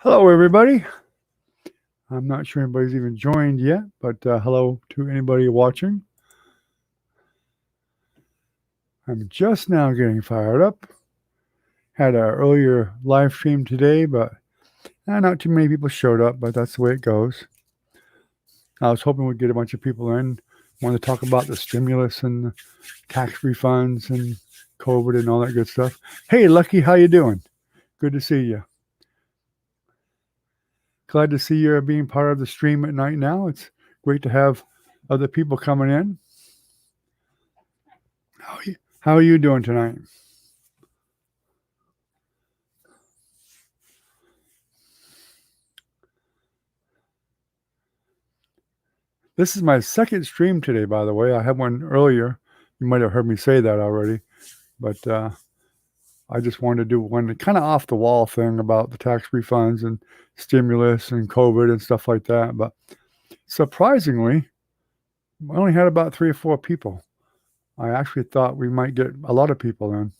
Hello, everybody. I'm not sure anybody's even joined yet, but hello to anybody watching. I'm just now getting fired up. Had an earlier live stream today, but not too many people showed up, but that's the way it goes. I was hoping we'd get a bunch of people in. Want to talk about the stimulus and the tax refunds and COVID and all that good stuff. Hey, Lucky, how you doing? Good to see you. Glad to see you're being part of the stream at night now. It's great to have other people coming in. How are you doing tonight? This is my second stream today, by the way. I had one earlier. You might have heard me say that already, but I just wanted to do one kind of off the wall thing about the tax refunds and stimulus and COVID and stuff like that. But surprisingly, I only had about 3 or 4 people. I actually thought we might get a lot of people in.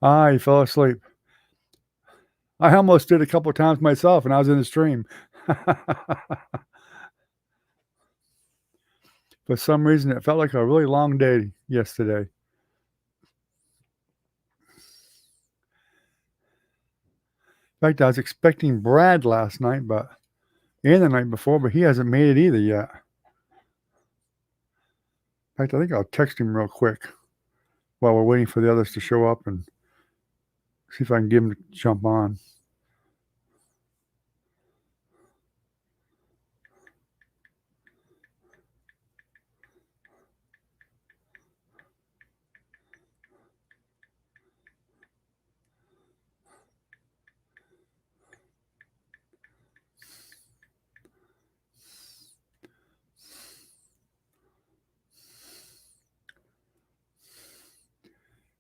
You fell asleep. I almost did a couple of times myself, and I was in the stream. For some reason, it felt like a really long day yesterday. In fact, I was expecting Brad last night, and the night before, but he hasn't made it either yet. In fact, I think I'll text him real quick while we're waiting for the others to show up and see if I can get him to jump on.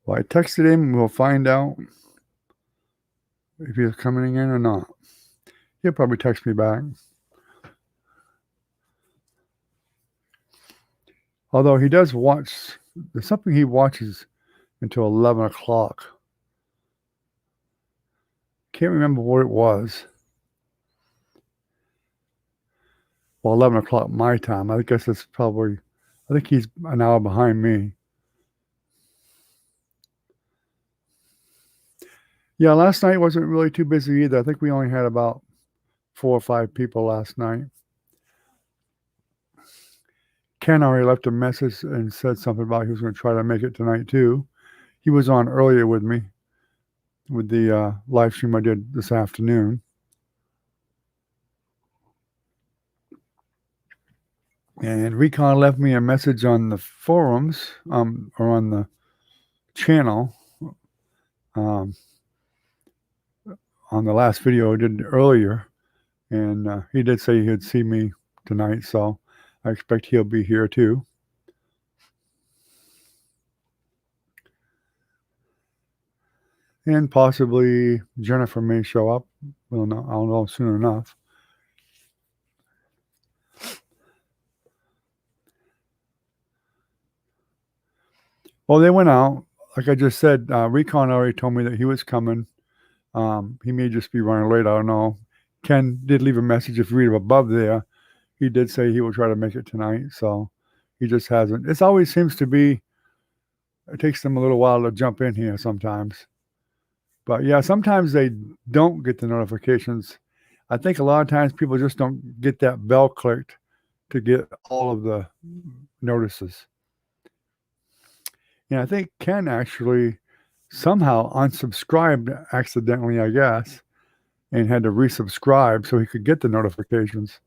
Well, I texted him. We'll find out if he's coming in or not. He'll probably text me back. Although he does watch, there's something he watches until 11 o'clock. Can't remember what it was. Well, 11 o'clock my time. I guess it's probably, I think he's an hour behind me. Yeah, last night wasn't really too busy either. I think we only had about 4 or 5 people last night. Ken already left a message and said something about he was going to try to make it tonight too. He was on earlier with me with the live stream I did this afternoon. And Recon left me a message on the forums or on the channel on the last video I did earlier. And he did say he'd see me tonight, so I expect he'll be here too. And possibly Jennifer may show up. I'll know soon enough. Well, they went out. Like I just said, Recon already told me that he was coming. He may just be running late. I don't know. Ken did leave a message. If you read above there, he did say he will try to make it tonight. So he just hasn't. It always seems to be, it takes them a little while to jump in here sometimes. But yeah, sometimes they don't get the notifications. I think a lot of times people just don't get that bell clicked to get all of the notices. And I think Ken actually somehow unsubscribed accidentally, I guess, and had to resubscribe so he could get the notifications.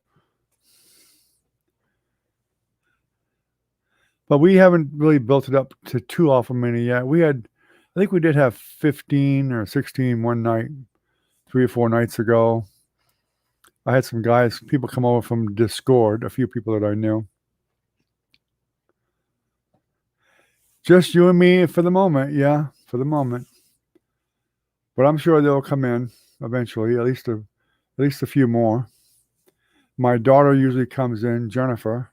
But we haven't really built it up to too awful many yet. I think we did have 15 or 16 one night, 3 or 4 nights ago. I had some people come over from Discord, a few people that I knew. Just you and me for the moment, yeah, for the moment. But I'm sure they'll come in eventually, at least a few more. My daughter usually comes in, Jennifer,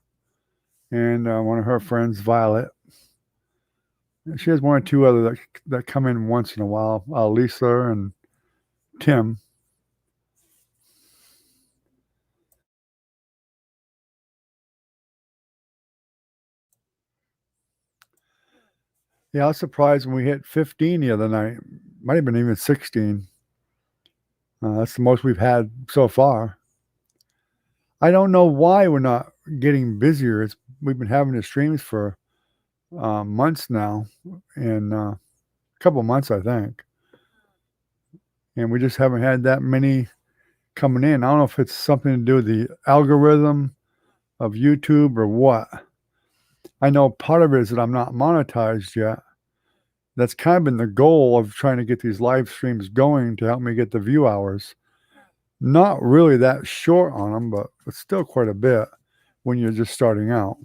and one of her friends, Violet. She has 1 or 2 other that come in once in a while, Lisa and Tim. Yeah, I was surprised when we hit 15 the other night. Might have been even 16. That's the most we've had so far. I don't know why we're not getting busier. We've been having the streams for months now, and a couple months, I think, and we just haven't had that many coming in. I don't know if it's something to do with the algorithm of YouTube or what. I know part of it is that I'm not monetized yet. That's kind of been the goal of trying to get these live streams going to help me get the view hours. Not really that short on them, but it's still quite a bit when you're just starting out.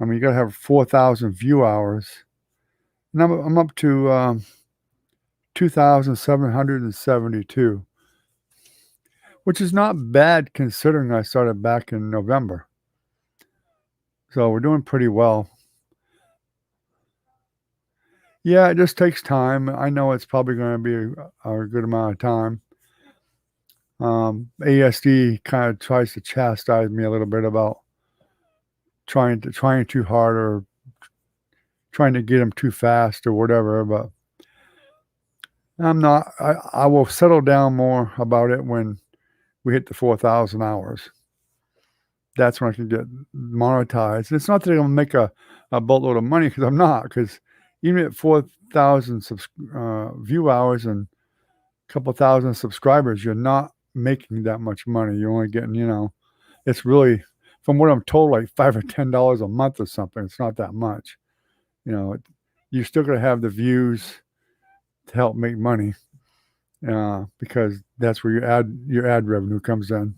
I mean, you got to have 4,000 view hours. And I'm up to 2,772, which is not bad considering I started back in November. So we're doing pretty well. Yeah, it just takes time. I know it's probably going to be a good amount of time. EST kind of tries to chastise me a little bit about trying too hard or trying to get them too fast or whatever, but I'm not. I will settle down more about it when we hit the 4,000 hours. That's when I can get monetized. It's not that I'm gonna make a boatload of money because I'm not. Because even at 4,000 view hours and a couple thousand subscribers, you're not making that much money. You're only getting, it's really, from what I'm told, like $5 or $10 a month or something. It's not that much. You still got to have the views to help make money, because that's where your ad revenue comes in.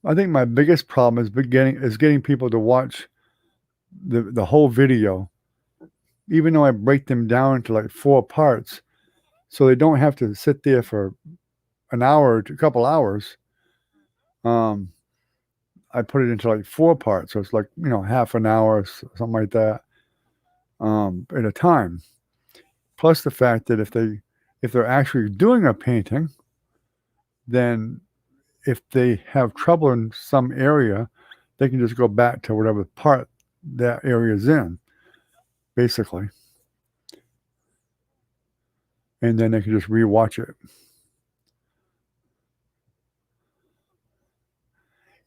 I think my biggest problem is getting people to watch the whole video, even though I break them down into like 4 parts, so they don't have to sit there for an hour to a couple hours. I put it into like 4 parts, so it's like half an hour, something like that, at a time. Plus the fact that if they're actually doing a painting, then if they have trouble in some area, they can just go back to whatever part that area is in, basically. And then they can just rewatch it.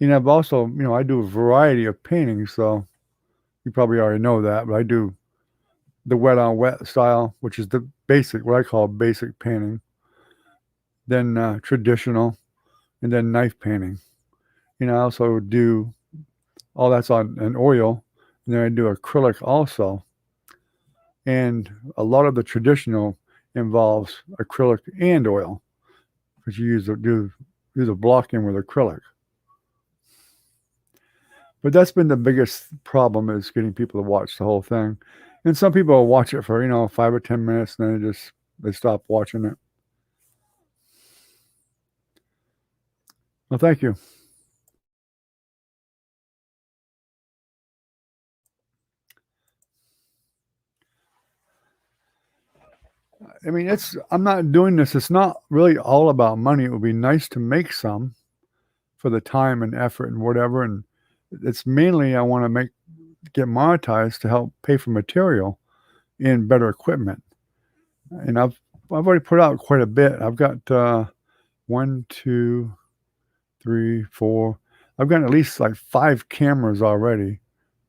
I've also, I do a variety of paintings, so you probably already know that, but I do the wet on wet style, which is the basic, what I call basic painting, then traditional, and then knife painting. I also do all that's on an oil, and then I do acrylic also. And a lot of the traditional involves acrylic and oil, because you do the blocking with acrylic. But that's been the biggest problem, is getting people to watch the whole thing. And some people will watch it for 5 or 10 minutes, and then they stop watching it. Well, thank you. I mean, I'm not doing this. It's not really all about money. It would be nice to make some for the time and effort and whatever. And it's mainly I want to get monetized to help pay for material and better equipment. And I've already put out quite a bit. I've got 1, 2, 3, 4. I've got at least like 5 cameras already,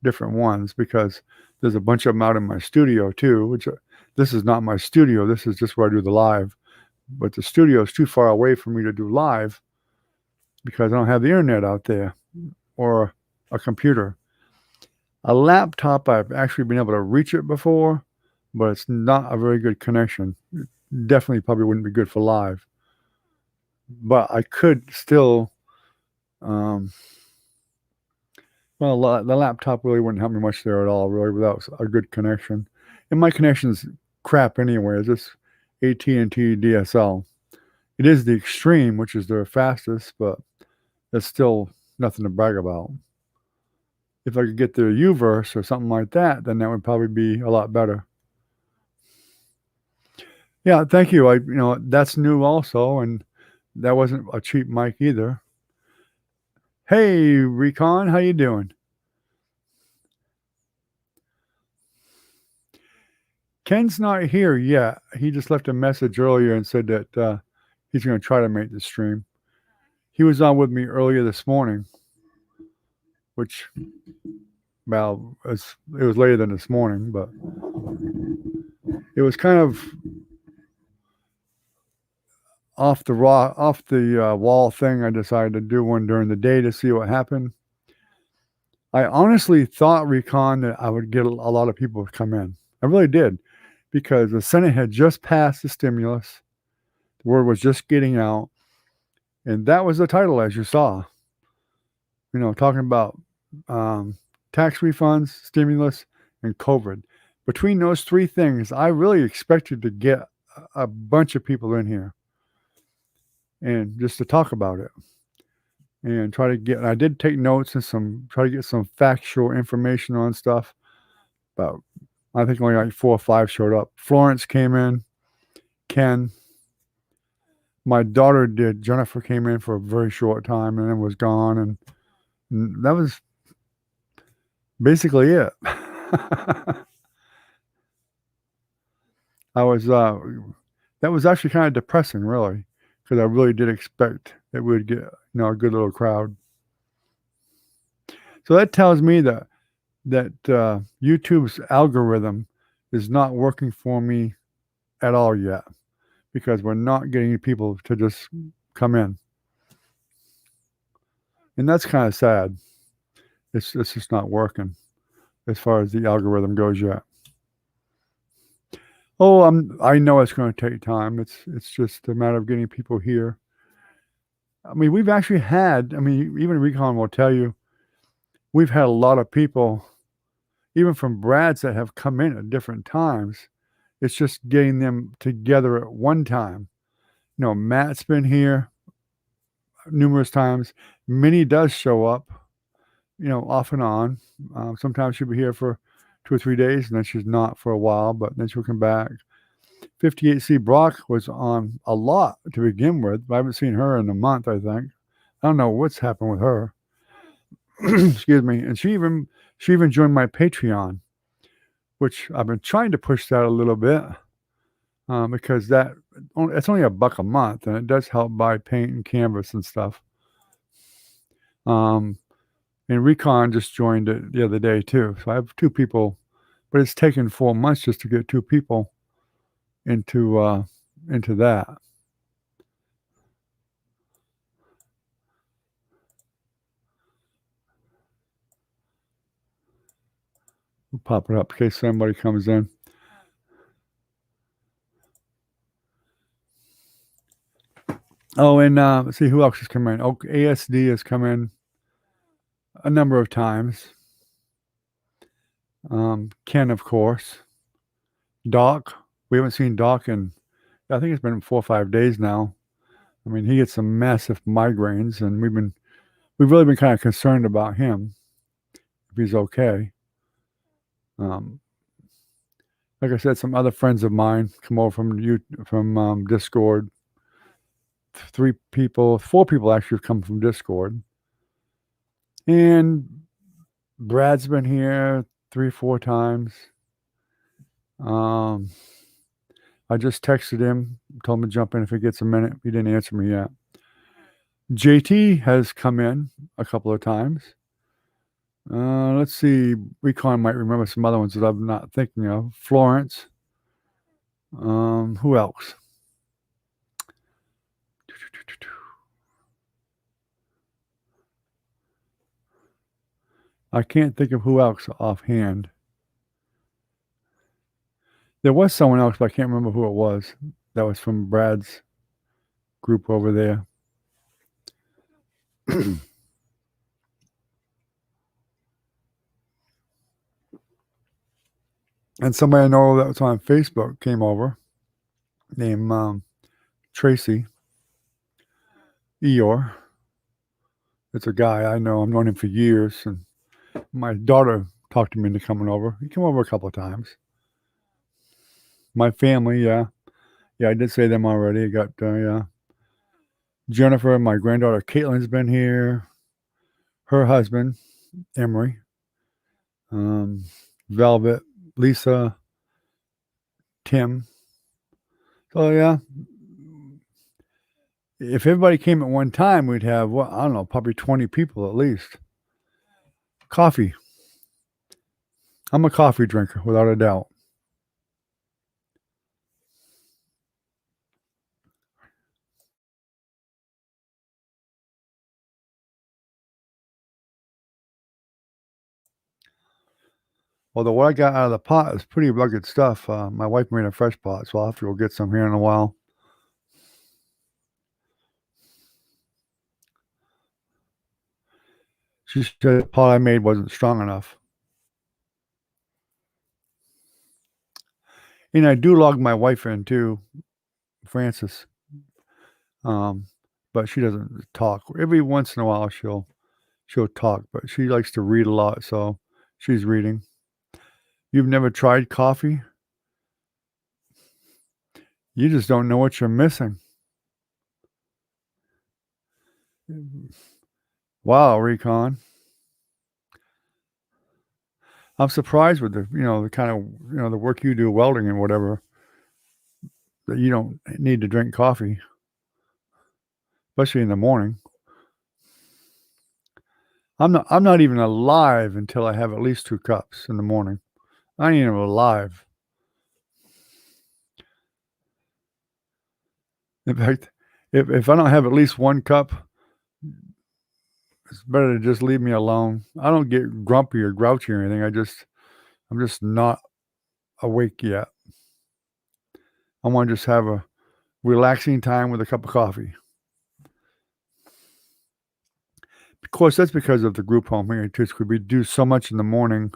different ones, because there's a bunch of them out in my studio too, which this is not my studio. This is just where I do the live. But the studio is too far away for me to do live because I don't have the internet out there or a computer. A laptop, I've actually been able to reach it before, but it's not a very good connection. It definitely probably wouldn't be good for live. But I could still, the laptop really wouldn't help me much there at all, really, without a good connection. And my connection's crap anyway. It's just AT&T DSL. It is the Extreme, which is their fastest, but it's still nothing to brag about. if I could get the UVerse or something like that, then that would probably be a lot better. Yeah, thank you. That's new also, and that wasn't a cheap mic either. Hey, Recon, how you doing? Ken's not here yet. He just left a message earlier and said that he's going to try to make the stream. He was on with me earlier this morning, which, well, it was later than this morning, but it was kind of off the wall thing. I decided to do one during the day to see what happened. I honestly thought, Recon, that I would get a lot of people to come in. I really did, because the Senate had just passed the stimulus. The word was just getting out. And that was the title, as you saw. Talking about tax refunds, stimulus, and COVID. Between those three things, I really expected to get a bunch of people in here and just to talk about it. And I did take notes and try to get some factual information on stuff. But I think only like 4 or 5 showed up. Florence came in, Ken. My daughter did. Jennifer came in for a very short time and then was gone. And that was basically it. That was actually kind of depressing, really, because I really did expect that we would get, a good little crowd. So that tells me that YouTube's algorithm is not working for me at all yet, because we're not getting people to just come in. And that's kind of sad. It's just not working as far as the algorithm goes yet. Oh, I know it's going to take time. It's just a matter of getting people here. I mean, we've actually had, even Recon will tell you, we've had a lot of people, even from Brad's, that have come in at different times. It's just getting them together at one time. Matt's been here numerous times. Minnie does show up, off and on. Sometimes she'll be here for 2 or 3 days, and then she's not for a while, but then she'll come back. 58C Brock was on a lot to begin with. I haven't seen her in a month, I think. I don't know what's happened with her. Excuse me. And she even joined my Patreon, which I've been trying to push that a little bit, because it's only $1 a month, and it does help buy paint and canvas and stuff. And Recon just joined it the other day too. So I have 2 people, but it's taken 4 months just to get 2 people into that. We'll pop it up in case somebody comes in. Oh, and let's see who else has come in. Oh, ASD has come in a number of times. Ken, of course. Doc. We haven't seen Doc in, I think it's been 4 or 5 days now. He gets some massive migraines, and we've really been kind of concerned about him, if he's okay. Like I said, some other friends of mine come over from Discord. 4 people actually have come from Discord. And Brad's been here 3 or 4 times. I just texted him, told him to jump in if he gets a minute. He didn't answer me yet. JT has come in a couple of times. Let's see. Recon might remember some other ones that I'm not thinking of. Florence. Who else? I can't think of who else offhand. There was someone else, but I can't remember who it was. That was from Brad's group over there. And somebody I know that was on Facebook came over, named Tracy Eeyore. It's a guy I know. I've known him for years, and My daughter talked to me into coming over. He came over a couple of times. My family, yeah. Yeah, I did say them already. I got, yeah. Jennifer, my granddaughter Caitlin's been here. Her husband, Emery. Um, Velvet, Lisa, Tim. So, yeah. If everybody came at one time, we'd have, well, I don't know, probably 20 people at least. Coffee. I'm a coffee drinker, without a doubt. Although what I got out of the pot is pretty rugged stuff. My wife made a fresh pot, so I'll have to go get some here in a while. She said the pot I made wasn't strong enough. And I do log my wife in too, Frances. But she doesn't talk. Every once in a while she'll talk, but she likes to read a lot, so she's reading. You've never tried coffee? You just don't know what you're missing. Wow, Recon. I'm surprised with the kind of, the work you do, welding and whatever, that you don't need to drink coffee, especially in the morning. I'm not even alive until I have at least 2 cups in the morning. I ain't even alive. In fact, if I don't have at least 1 cup, it's better to just leave me alone. I don't get grumpy or grouchy or anything. I'm just not awake yet. I wanna just have a relaxing time with a cup of coffee. Of course, that's because of the group home here too, 'cause we do so much in the morning.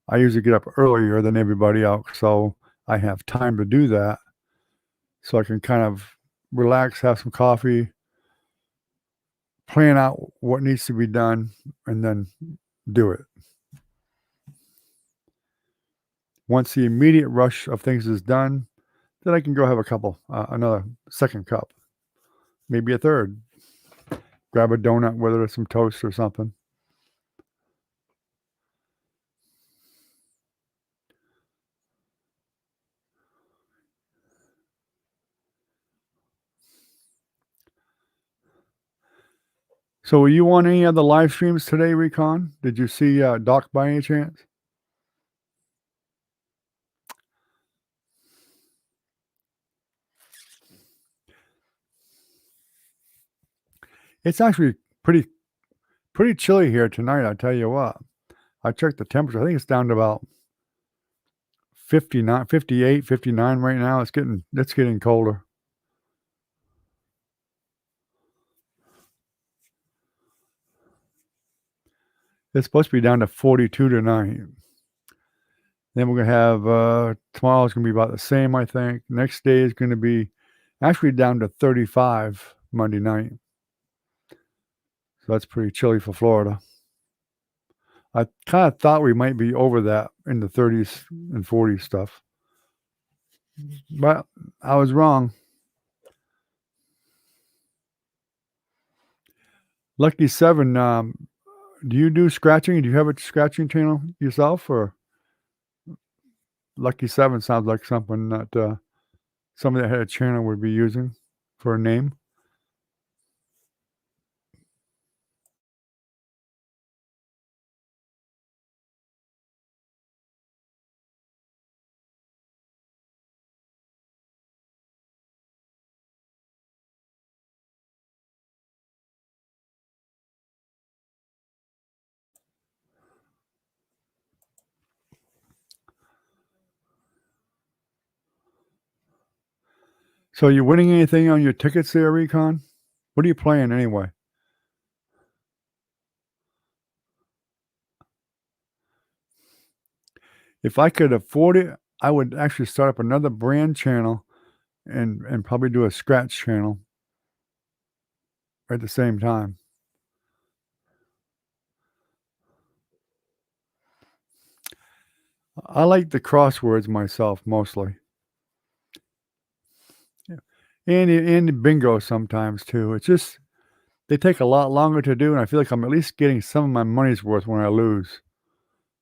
I usually get up earlier than everybody else, so I have time to do that, so I can kind of relax, have some coffee, plan out what needs to be done, and then do it. Once the immediate rush of things is done, then I can go have a couple, another second cup, maybe a third. Grab a donut, whether it's some toast or something. So were you on any of the live streams today, Recon? Did you see, Doc by any chance? It's actually pretty chilly here tonight, I tell you what. I checked the temperature. I think it's down to about 59, 58, 59 right now. It's getting colder. It's supposed to be down to 42 tonight. Then we're gonna have, tomorrow's gonna be about the same, I think. Next day is gonna be actually down to 35 Monday night. So that's pretty chilly for Florida. I kinda thought we might be over that in the 30s and 40s stuff. But I was wrong. Lucky 7, do you do scratching? Do you have a scratching channel yourself, or Lucky 7 sounds like something that, somebody that had a channel would be using for a name. So you winning anything on your tickets there, Recon? What are you playing anyway? If I could afford it, I would actually start up another brand channel and probably do a scratch channel at the same time. I like the crosswords myself mostly. Yeah. And the bingo sometimes too. It's just they take a lot longer to do, and I feel like I'm at least getting some of my money's worth when I lose.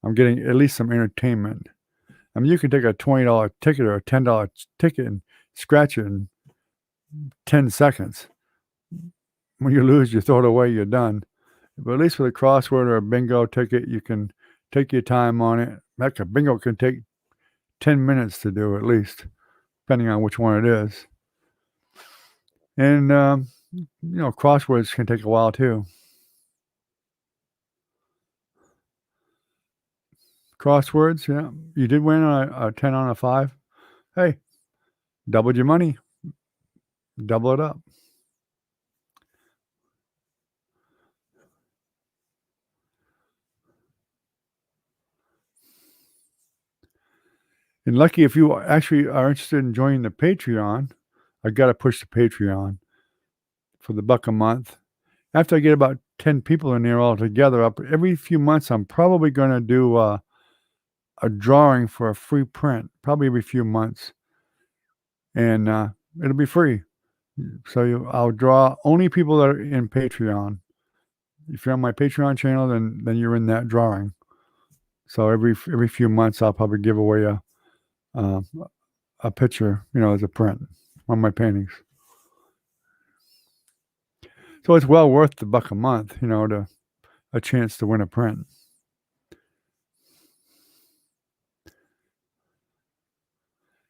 I'm getting at least some entertainment. I mean, you can take a $20 ticket or a $10 ticket and scratch it in 10 seconds. When you lose, you throw it away, you're done. But at least with a crossword or a bingo ticket, you can take your time on it. Heck, a bingo can take 10 minutes to do at least, depending on which one it is. And, crosswords can take a while too. Crosswords, yeah. You did win a 10 on a 5. Hey, doubled your money. Double it up. And lucky if you actually are interested in joining the Patreon, I got to push the Patreon for the buck a month. After I get about 10 people in there all together, every few months, I'm probably going to do a drawing for a free print, probably every few months. And it'll be free. So I'll draw only people that are in Patreon. If you're on my Patreon channel, then you're in that drawing. So every few months, I'll probably give away a picture, as a print on my paintings. So it's well worth the buck a month, to a chance to win a print.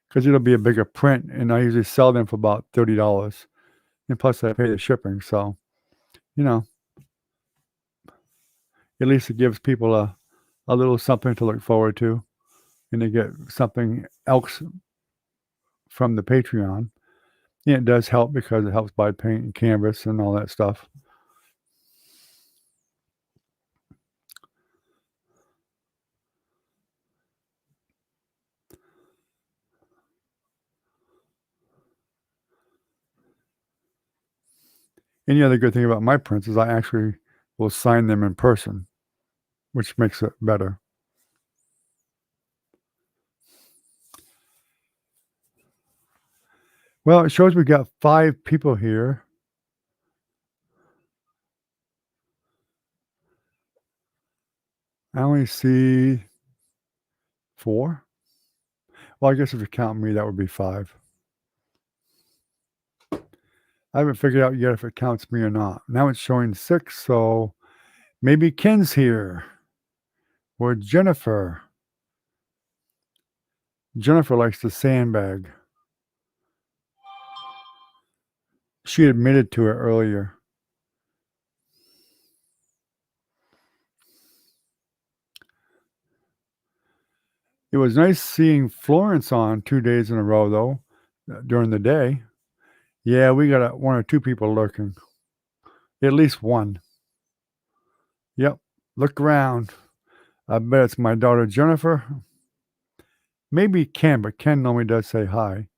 Because it'll be a bigger print, and I usually sell them for about $30. And plus I pay the shipping, so, at least it gives people a little something to look forward to, and they get something else from the Patreon. And it does help because it helps buy paint and canvas and all that stuff. Any other good thing about my prints is I actually will sign them in person, which makes it better. Well, it shows we got 5 people here. I only see 4. Well, I guess if you count me, that would be 5. I haven't figured out yet if it counts me or not. Now it's showing 6, so maybe Ken's here. Or Jennifer. Jennifer likes to sandbag. She admitted to it earlier. It was nice seeing Florence on 2 days in a row, though, during the day. Yeah, we got 1 or 2 people lurking. At least 1. Yep. Look around. I bet it's my daughter Jennifer. Maybe Ken, but Ken normally does say hi.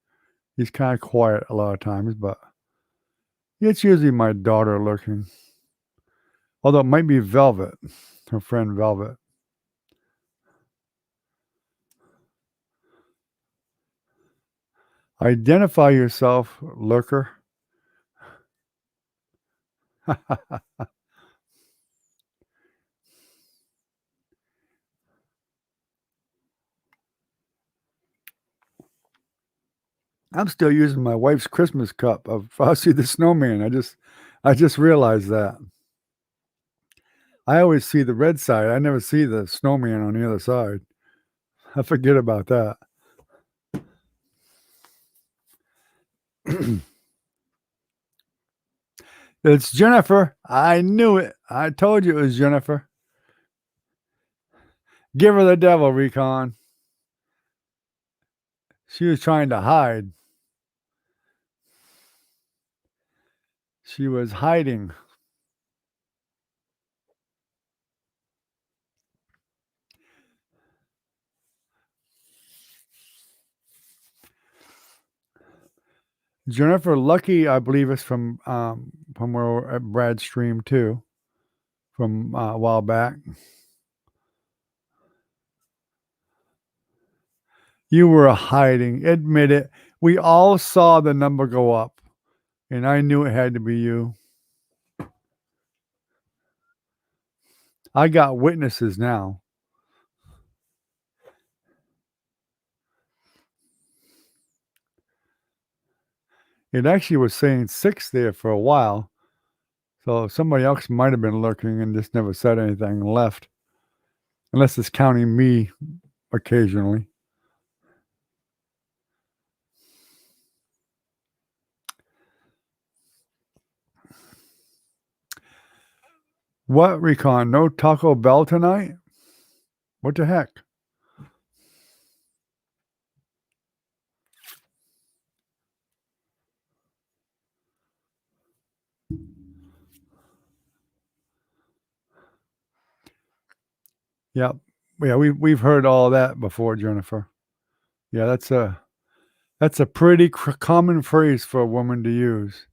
He's kind of quiet a lot of times, but it's usually my daughter lurking. Although it might be Velvet, her friend Velvet. Identify yourself, lurker. I'm still using my wife's Christmas cup of Frosty the Snowman. I just realized that. I always see the red side. I never see the snowman on the other side. I forget about that. It's Jennifer. I knew it. I told you it was Jennifer. Give her the devil, Recon. She was trying to hide. She was hiding. Jennifer Lucky, I believe, is from where at Brad's stream too, from a while back. You were hiding. Admit it. We all saw the number go up, and I knew it had to be you. I got witnesses now. It actually was saying 6 there for a while, so somebody else might have been lurking and just never said anything and left. Unless it's counting me occasionally. What, Recon? No Taco Bell tonight? What the heck? Yep. Yeah, we've heard all that before, Jennifer. Yeah, that's a pretty common phrase for a woman to use.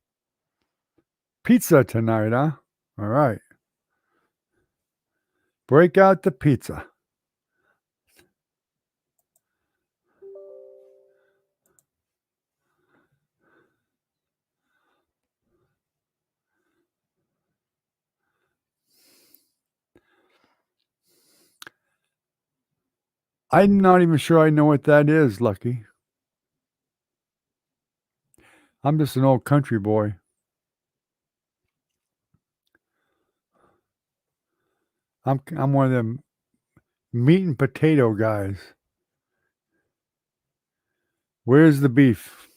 Pizza tonight, huh? All right. Break out the pizza. I'm not even sure I know what that is, Lucky. I'm just an old country boy. I'm one of them meat and potato guys. Where's the beef?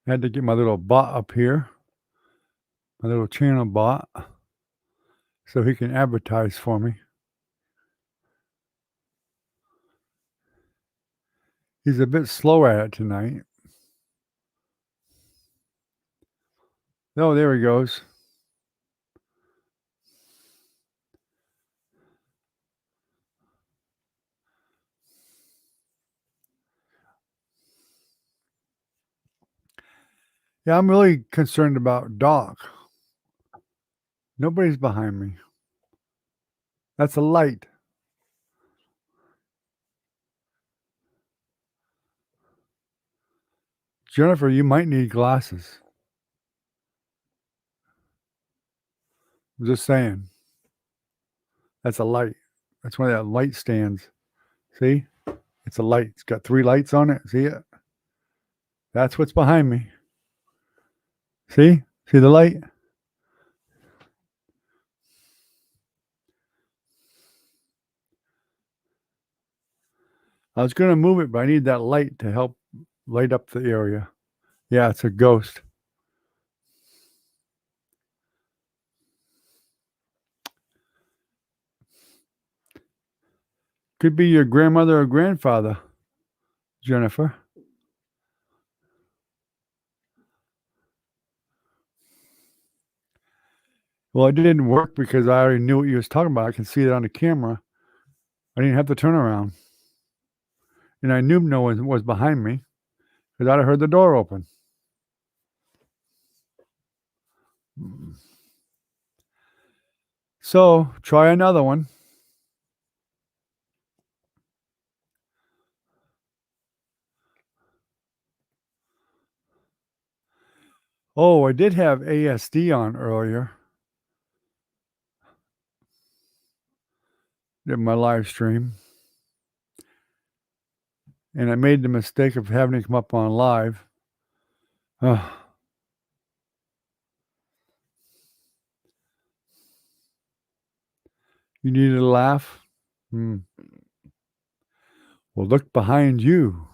I had to get my little bot up here, my little channel bot, so he can advertise for me. He's a bit slow at it tonight. Oh, there he goes. Yeah, I'm really concerned about Doc. Nobody's behind me. That's a light. Jennifer, you might need glasses. I'm just saying. That's a light. That's one of that light stands. See? It's a light. It's got 3 lights on it. See it? That's what's behind me. See? See the light? I was going to move it, but I need that light to help light up the area. Yeah, it's a ghost. Could be your grandmother or grandfather, Jennifer. Well, it didn't work because I already knew what you was talking about. I can see it on the camera. I didn't have to turn around. And I knew no one was behind me because I'd have heard the door open. So try another one. Oh, I did have ASD on earlier in my live stream. And I made the mistake of having to come up on live. You needed a laugh? Well, look behind you.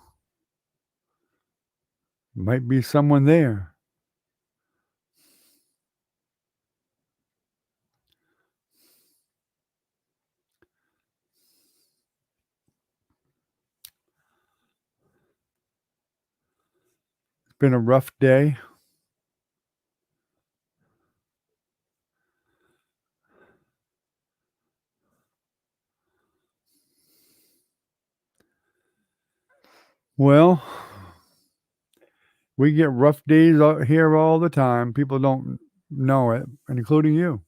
Might be someone there. It's been a rough day. Well, we get rough days out here all the time. People don't know it, and including you.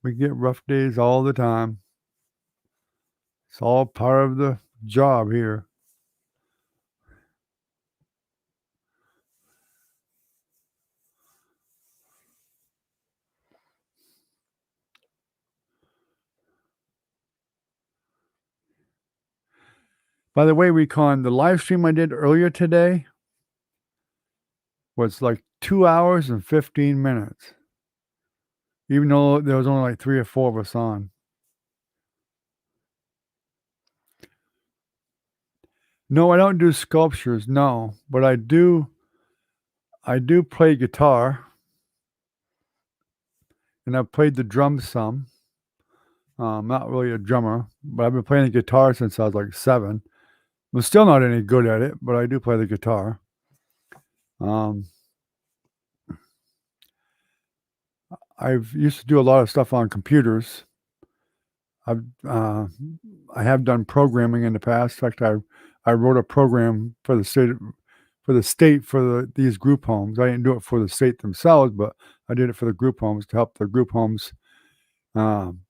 We get rough days all the time. It's all part of the job here. By the way, Recon, the live stream I did earlier today was like 2 hours and 15 minutes, even though there was only like 3 or 4 of us on. No, I don't do sculptures, no, but I do play guitar, and I've played the drums some. Not really a drummer, but I've been playing the guitar since I was like 7. I'm still not any good at it, but I do play the guitar. Um, I've used to do a lot of stuff on computers. I've I have done programming in the past. In fact, I wrote a program for the state for these group homes. I didn't do it for the state themselves, but I did it for the group homes to help the group homes um,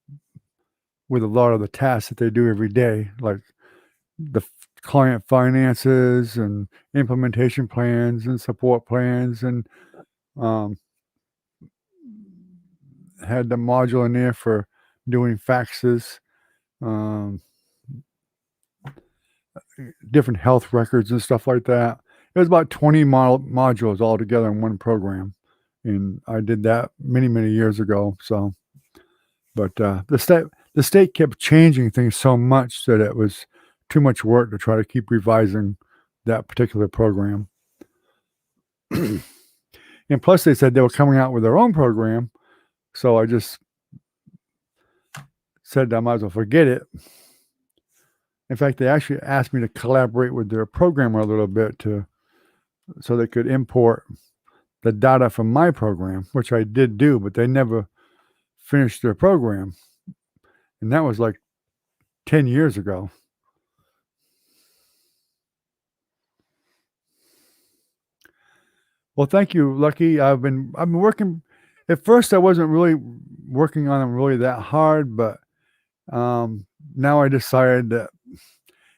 with a lot of the tasks that they do every day, like the client finances and implementation plans and support plans, and um, had the module in there for doing faxes, um, different health records and stuff like that. It was about 20 modules all together in one program, and I did that many years ago. So, but the state kept changing things so much that it was too much work to try to keep revising that particular program. And plus, they said they were coming out with their own program, so I just said I might as well forget it. In fact, they actually asked me to collaborate with their programmer a little bit so they could import the data from my program, which I did do, but they never finished their program. And that was like 10 years ago. Well, thank you, Lucky. I've been working. At first, I wasn't really working on them really that hard, but now I decided that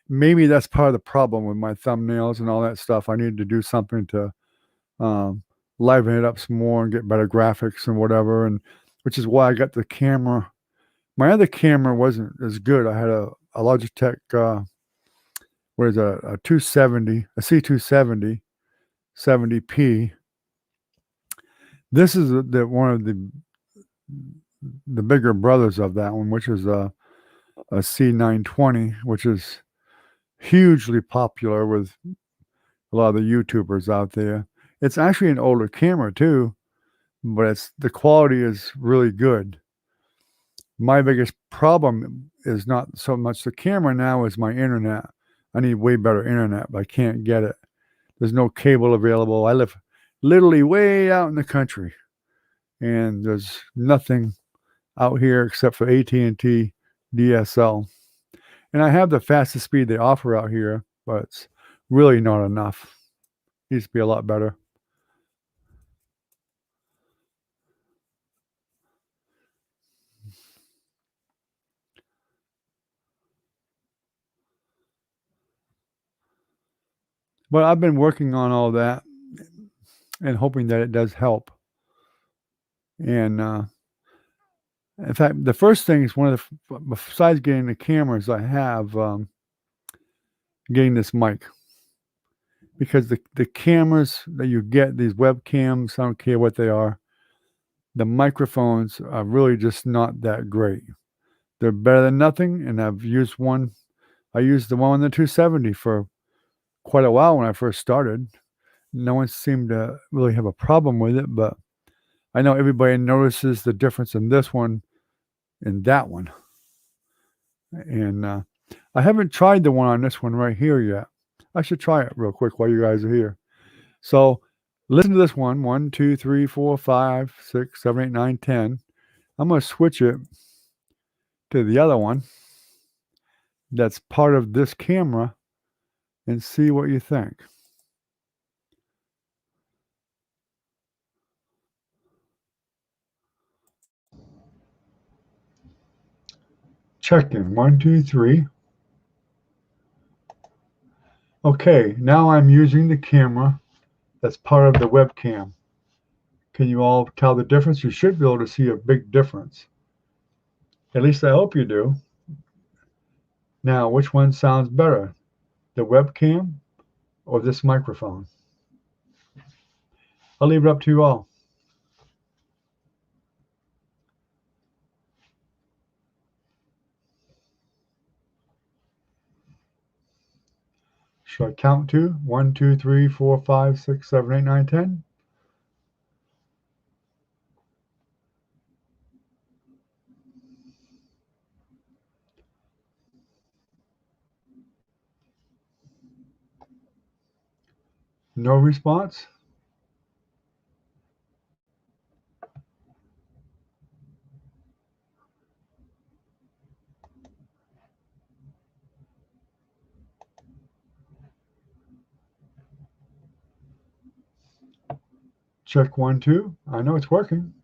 maybe that's part of the problem with my thumbnails and all that stuff. I needed to do something to liven it up some more and get better graphics and whatever, and which is why I got the camera. My other camera wasn't as good. I had a Logitech, what is that, a 270, a C270, 70p. This is one of the bigger brothers of that one, which is a C920, which is hugely popular with a lot of the YouTubers out there. It's actually an older camera too, but the quality is really good. My biggest problem is not so much the camera now as my internet. I need way better internet, but I can't get it. There's no cable available. I live literally way out in the country, and there's nothing out here except for AT&T DSL. And I have the fastest speed they offer out here, but it's really not enough. Needs to be a lot better. But I've been working on all that and hoping that it does help. And in fact, the first thing is besides getting the cameras, I have getting this mic. Because the cameras that you get, these webcams, I don't care what they are, the microphones are really just not that great. They're better than nothing, and I've used one. I used the one on the 270 for quite a while when I first started. No one seemed to really have a problem with it, but I know everybody notices the difference in this one and that one. And I haven't tried the one on this one right here yet. I should try it real quick while you guys are here. So listen to this one. 1, 2, 3, 4, 5, 6, 7, 8, 9, 10. I'm going to switch it to the other one that's part of this camera, and see what you think. Checking. 1, 2, 3. Okay, now I'm using the camera that's part of the webcam. Can you all tell the difference? You should be able to see a big difference. At least I hope you do. Now, which one sounds better? The webcam or this microphone? I'll leave it up to you all. Should I count to 1, 2, 3, 4, 5, 6, 7, 8, 9, 10? No response? Check 1, 2. I know it's working.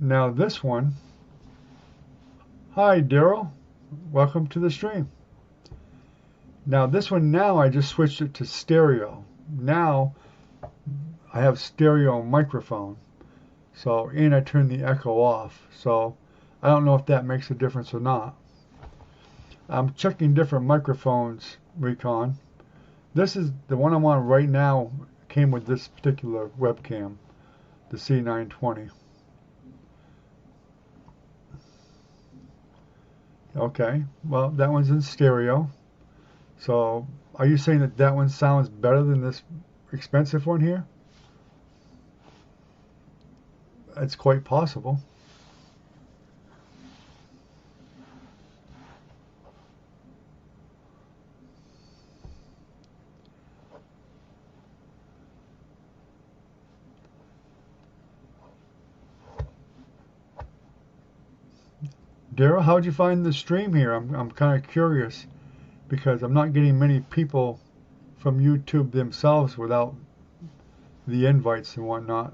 Now this one. Hi, Daryl. Welcome to the stream. Now this one, now I just switched it to stereo. Now I have stereo microphone. So, and I turned the echo off. So I don't know if that makes a difference or not. I'm checking different microphones, Recon. This is the one I'm on right now, came with this particular webcam, the C920. Okay, well, that one's in stereo. So, are you saying that that one sounds better than this expensive one here? It's quite possible. Daryl, how'd you find the stream here? I'm kind of curious because I'm not getting many people from YouTube themselves without the invites and whatnot.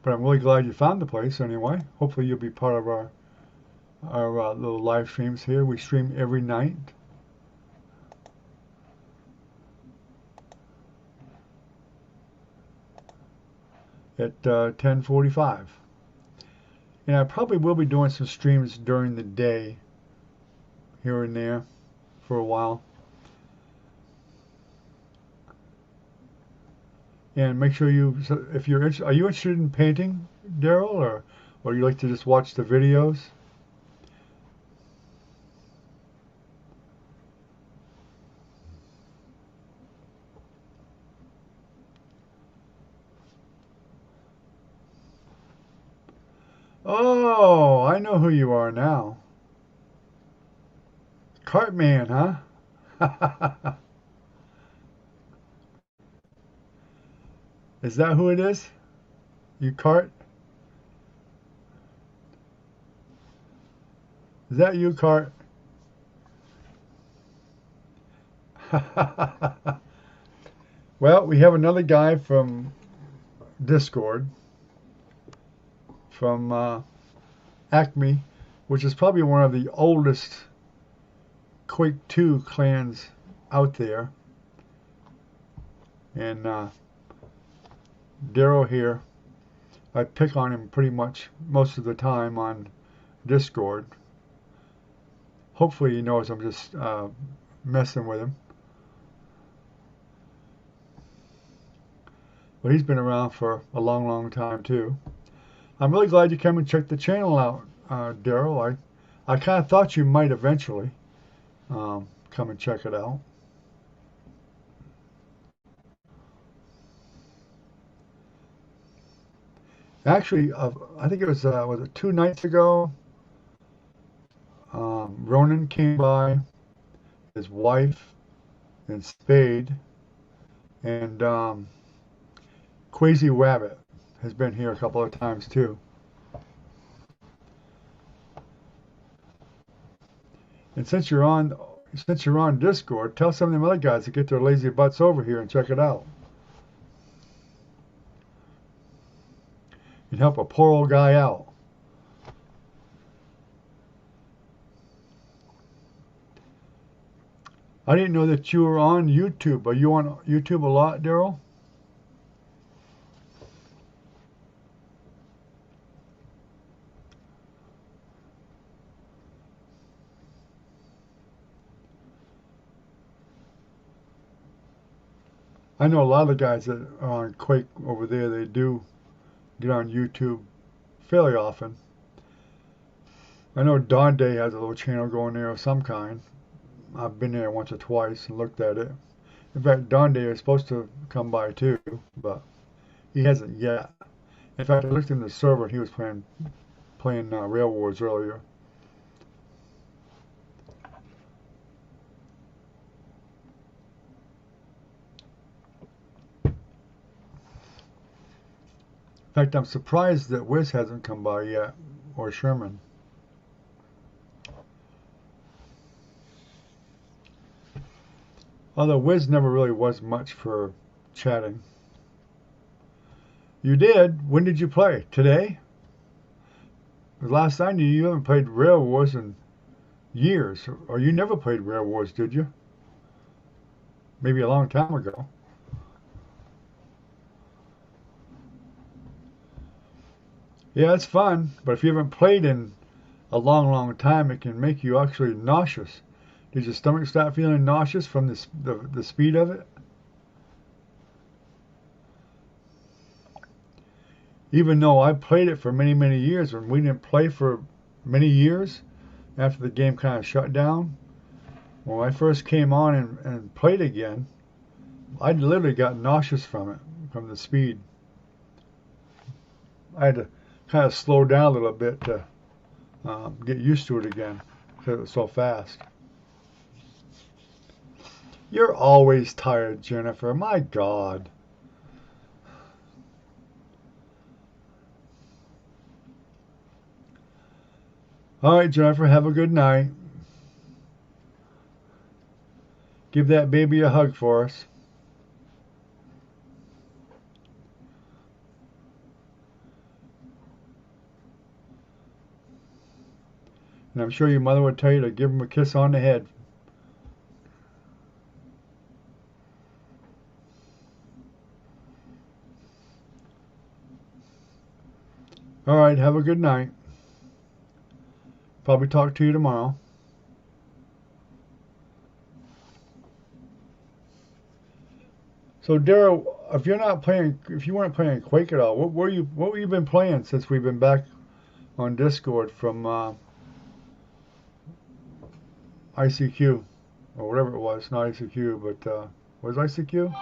But I'm really glad you found the place anyway. Hopefully you'll be part of our little live streams here. We stream every night. At 10:45. And I probably will be doing some streams during the day here and there for a while. And make sure if you're are you interested in painting, Daryl, or you like to just watch the videos? Oh, I know who you are now. Cartman, huh? Is that who it is? You cart? Is that you, Cart? Well, we have another guy from Discord, from Acme, which is probably one of the oldest Quake 2 clans out there. And Daryl here, I pick on him pretty much most of the time on Discord. Hopefully he knows I'm just messing with him. But he's been around for a long, long time too. I'm really glad you came and checked the channel out, Daryl. I kind of thought you might eventually come and check it out. Actually, I think it was it 2 nights ago? Ronan came by, his wife, and Spade, And Quasi Wabbit has been here a couple of times too. And since you're on Discord, tell some of them other guys to get their lazy butts over here and check it out. And help a poor old guy out. I didn't know that you were on YouTube. Are you on YouTube a lot, Daryl? I know a lot of the guys that are on Quake over there, they do get on YouTube fairly often. I know Don Day has a little channel going there of some kind. I've been there once or twice and looked at it. In fact, Don Day is supposed to come by too, but he hasn't yet. In fact, I looked in the server and he was playing Rail Wars earlier. In fact, I'm surprised that Wiz hasn't come by yet, or Sherman. Although Wiz never really was much for chatting. You did? When did you play? Today? The last I knew, you haven't played Rail Wars in years. Or you never played Rail Wars, did you? Maybe a long time ago. Yeah, it's fun, but if you haven't played in a long, long time, it can make you actually nauseous. Did your stomach start feeling nauseous from the speed of it? Even though I played it for many, many years, and we didn't play for many years after the game kind of shut down. When I first came on and played again, I literally got nauseous from it, from the speed. I had to kind of slow down a little bit to get used to it again because it was so fast. You're always tired, Jennifer. My God. All right, Jennifer, have a good night. Give that baby a hug for us. And I'm sure your mother would tell you to give him a kiss on the head. All right, have a good night. Probably talk to you tomorrow. So Daryl, if you weren't playing Quake at all, what were you been playing since we've been back on Discord from ICQ or whatever it was? Not ICQ, but was ICQ?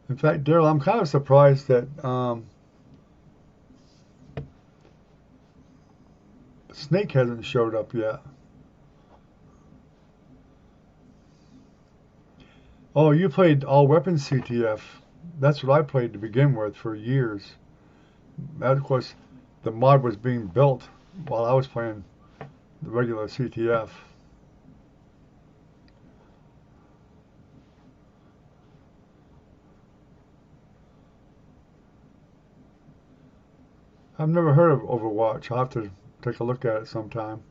In fact, Daryl, I'm kind of surprised that Snake hasn't showed up yet. Oh, you played all weapons CTF. That's what I played to begin with for years. That, of course, the mod was being built while I was playing the regular CTF. I've never heard of Overwatch. I'll have to take a look at it sometime.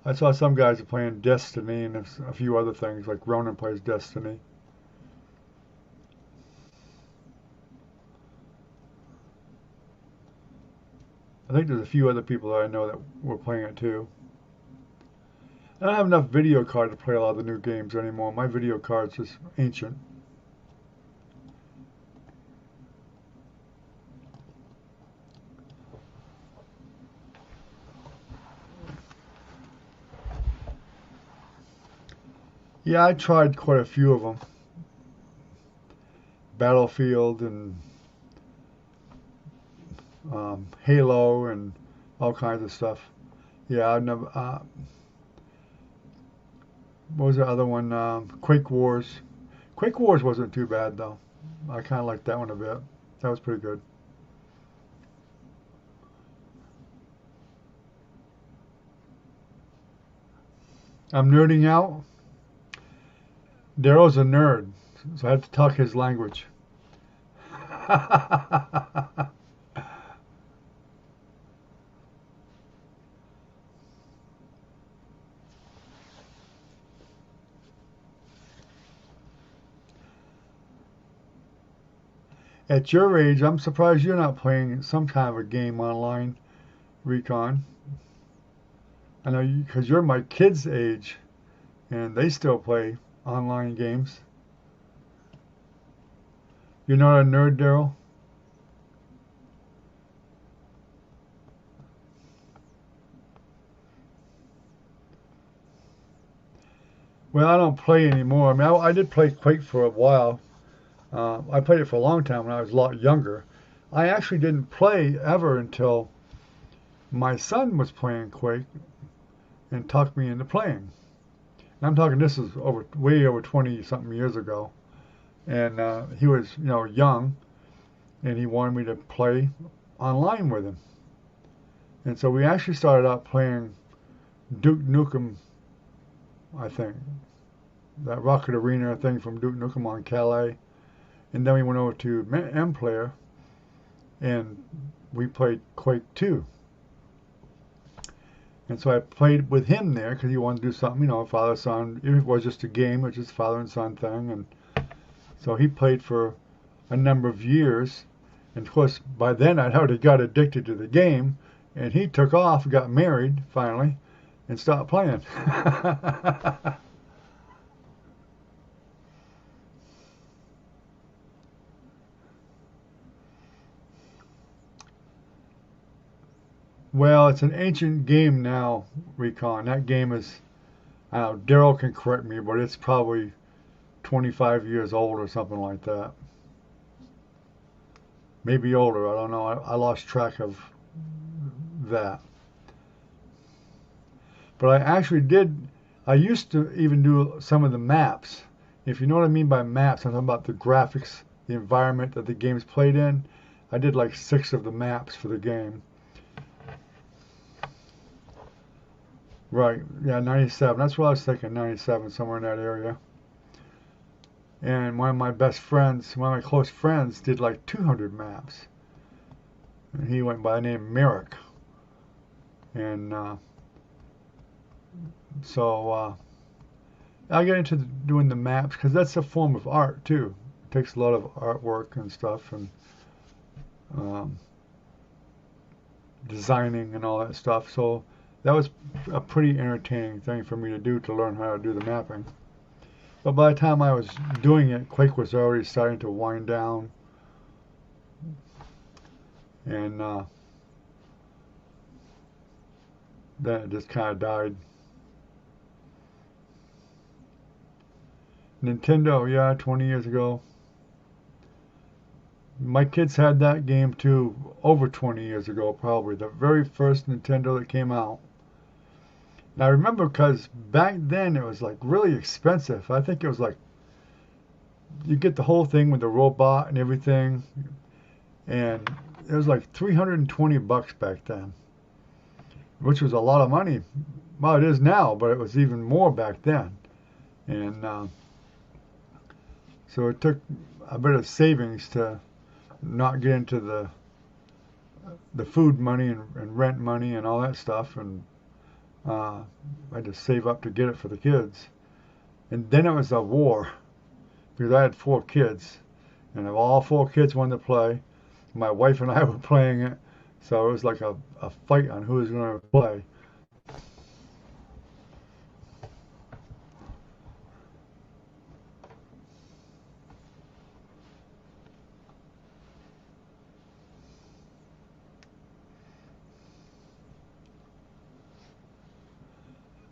I saw some guys are playing Destiny and a few other things, like Ronan plays Destiny. I think there's a few other people that I know that were playing it too. I don't have enough video card to play a lot of the new games anymore. My video card's just ancient. Yeah, I tried quite a few of them. Battlefield and Halo and all kinds of stuff. Yeah, I never. What was the other one? Quake Wars. Quake Wars wasn't too bad though. I kind of liked that one a bit. That was pretty good. I'm nerding out. Daryl's a nerd, so I have to talk his language. At your age, I'm surprised you're not playing some kind of a game online, Recon. I know you because you're my kids' age, and they still play online games. You're not a nerd, Daryl? Well, I don't play anymore. I mean, I did play Quake for a while. I played it for a long time when I was a lot younger. I actually didn't play ever until my son was playing Quake and talked me into playing. And I'm talking this is over way over 20 something years ago, and he was young, and he wanted me to play online with him. And so we actually started out playing Duke Nukem, I think, that Rocket Arena thing from Duke Nukem on Calais. And then we went over to M Player and we played Quake 2. And so I played with him there because he wanted to do something, father son. It was just a game, it was just father and son thing. And so he played for a number of years. And of course, by then I'd already got addicted to the game. And he took off, got married finally, and stopped playing. Well, it's an ancient game now, Recon. That game is, I don't know, Daryl can correct me, but it's probably 25 years old or something like that. Maybe older, I don't know. I lost track of that. But I actually did, I used to even do some of the maps. If you know what I mean by maps, I'm talking about the graphics, the environment that the game's played in. I did like 6 of the maps for the game. Right, yeah, 97. That's what I was thinking, 97, somewhere in that area. And one of my best friends, one of my close friends, did like 200 maps. And he went by the name Merrick. And so I get into doing the maps because that's a form of art too. It takes a lot of artwork and stuff and um, designing and all that stuff. So that was a pretty entertaining thing for me to do to learn how to do the mapping. But by the time I was doing it, Quake was already starting to wind down, and then it just kind of died. Nintendo, yeah, 20 years ago. My kids had that game too, over 20 years ago, probably. The very first Nintendo that came out. Now I remember because back then it was like really expensive. I think it was like you get the whole thing with the robot and everything, and it was like 320 bucks back then, which was a lot of money. Well, it is now, but it was even more back then. And so it took a bit of savings to not get into the food money and rent money and all that stuff, and I had to save up to get it for the kids. And then it was a war because I had 4 kids, and if all 4 kids wanted to play, my wife and I were playing it, so it was like a fight on who was going to play.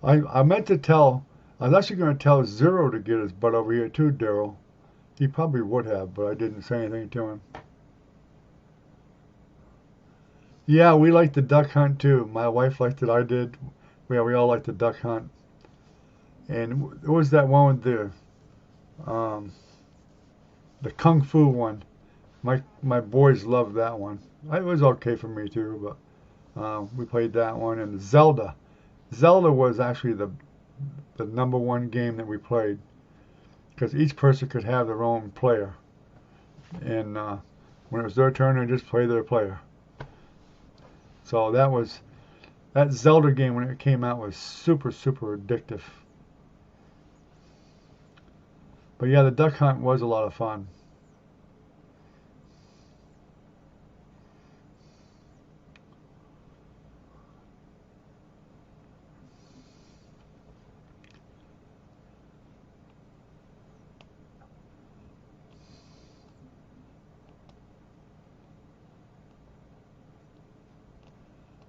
I meant to tell, I was actually going to tell Zero to get his butt over here too, Daryl. He probably would have, but I didn't say anything to him. Yeah, we liked the duck hunt too. My wife liked it. I did. Yeah, we all liked the duck hunt. And what was that one with um, the kung fu one? My boys loved that one. It was okay for me too, but we played that one. And Zelda. Zelda was actually the number one game that we played because each person could have their own player, and when it was their turn, they just play their player. So that Zelda game when it came out was super super addictive. But yeah, the duck hunt was a lot of fun.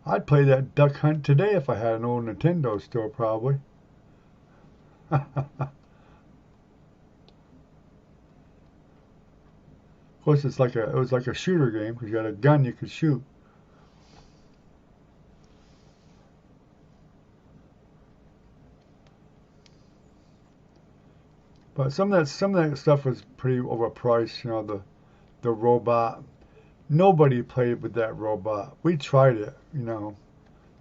I'd play that duck hunt today if I had an old Nintendo still, probably. Of course, it was like a shooter game because you had a gun you could shoot. But some of that stuff was pretty overpriced. You know, the robot. Nobody played with that robot. We tried it. You know,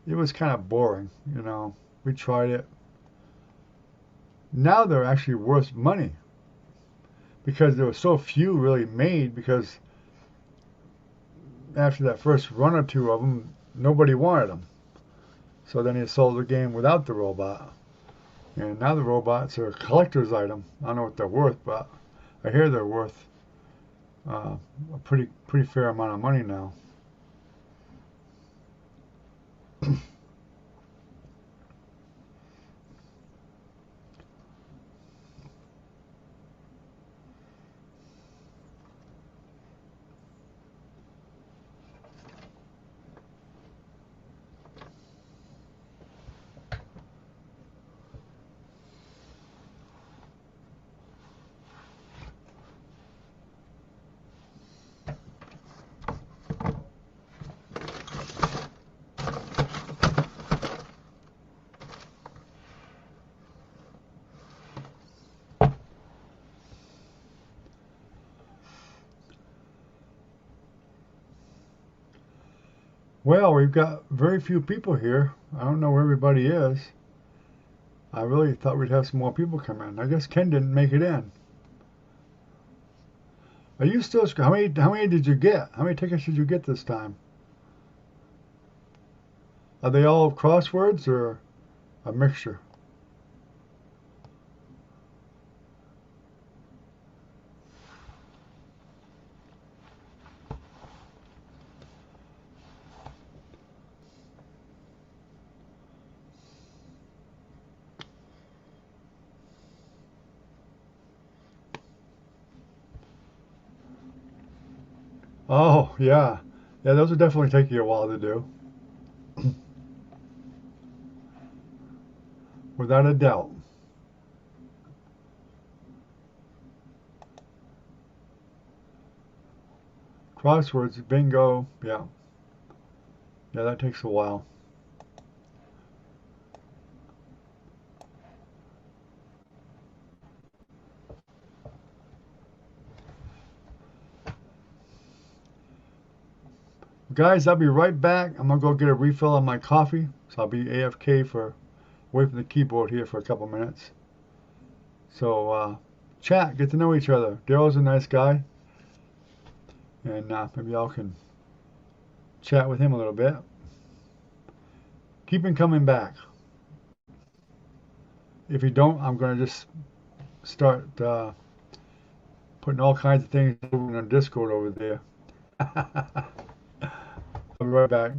it was kind of boring. You know, we tried it. Now they're actually worth money because there were so few really made. Because after that first run or two of them, nobody wanted them. So then he sold the game without the robot. And now the robots are a collector's item. I don't know what they're worth, but I hear they're worth a pretty fair amount of money now. Well, we've got very few people here. I don't know where everybody is. I really thought we'd have some more people come in. I guess Ken didn't make it in. Are you still? How many did you get? How many tickets did you get this time? Are they all crosswords or a mixture? Oh, yeah. Yeah, those would definitely take you a while to do, without a doubt. Crosswords, bingo, yeah. Yeah, that takes a while. Guys, I'll be right back. I'm gonna go get a refill on my coffee, so I'll be AFK for away from the keyboard here for a couple minutes. So chat, get to know each other. Daryl's a nice guy, and maybe y'all can chat with him a little bit. Keep him coming back. If you don't, I'm gonna just start putting all kinds of things over in Discord over there. I'll be right back.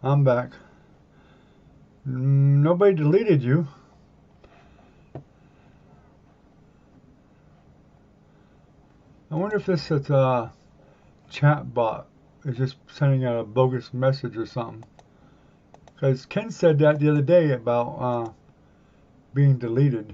I'm back. Nobody deleted you. I wonder if this is a chat bot is just sending out a bogus message or something. Because Ken said that the other day about being deleted.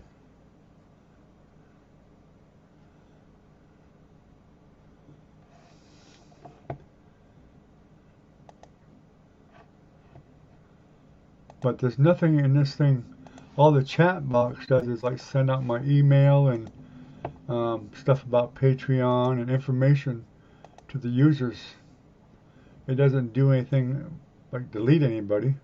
But there's nothing in this thing. All the chat box does is like send out my email and stuff about Patreon and information to the users. It doesn't do anything like delete anybody.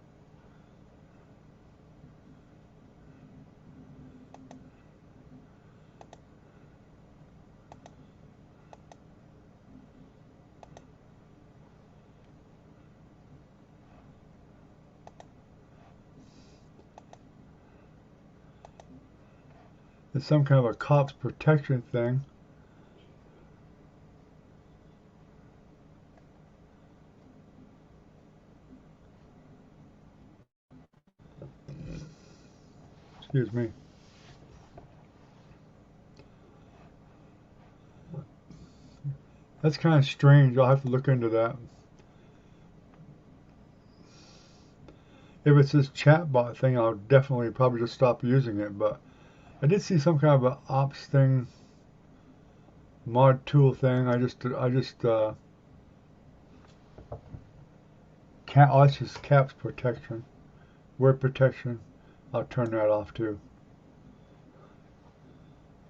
It's some kind of a cops protection thing. Excuse me. That's kind of strange. I'll have to look into that. If it's this chatbot thing, I'll definitely probably just stop using it. But I did see some kind of an ops thing, mod tool thing. Can't. Oh, it's just caps protection, word protection. I'll turn that off too.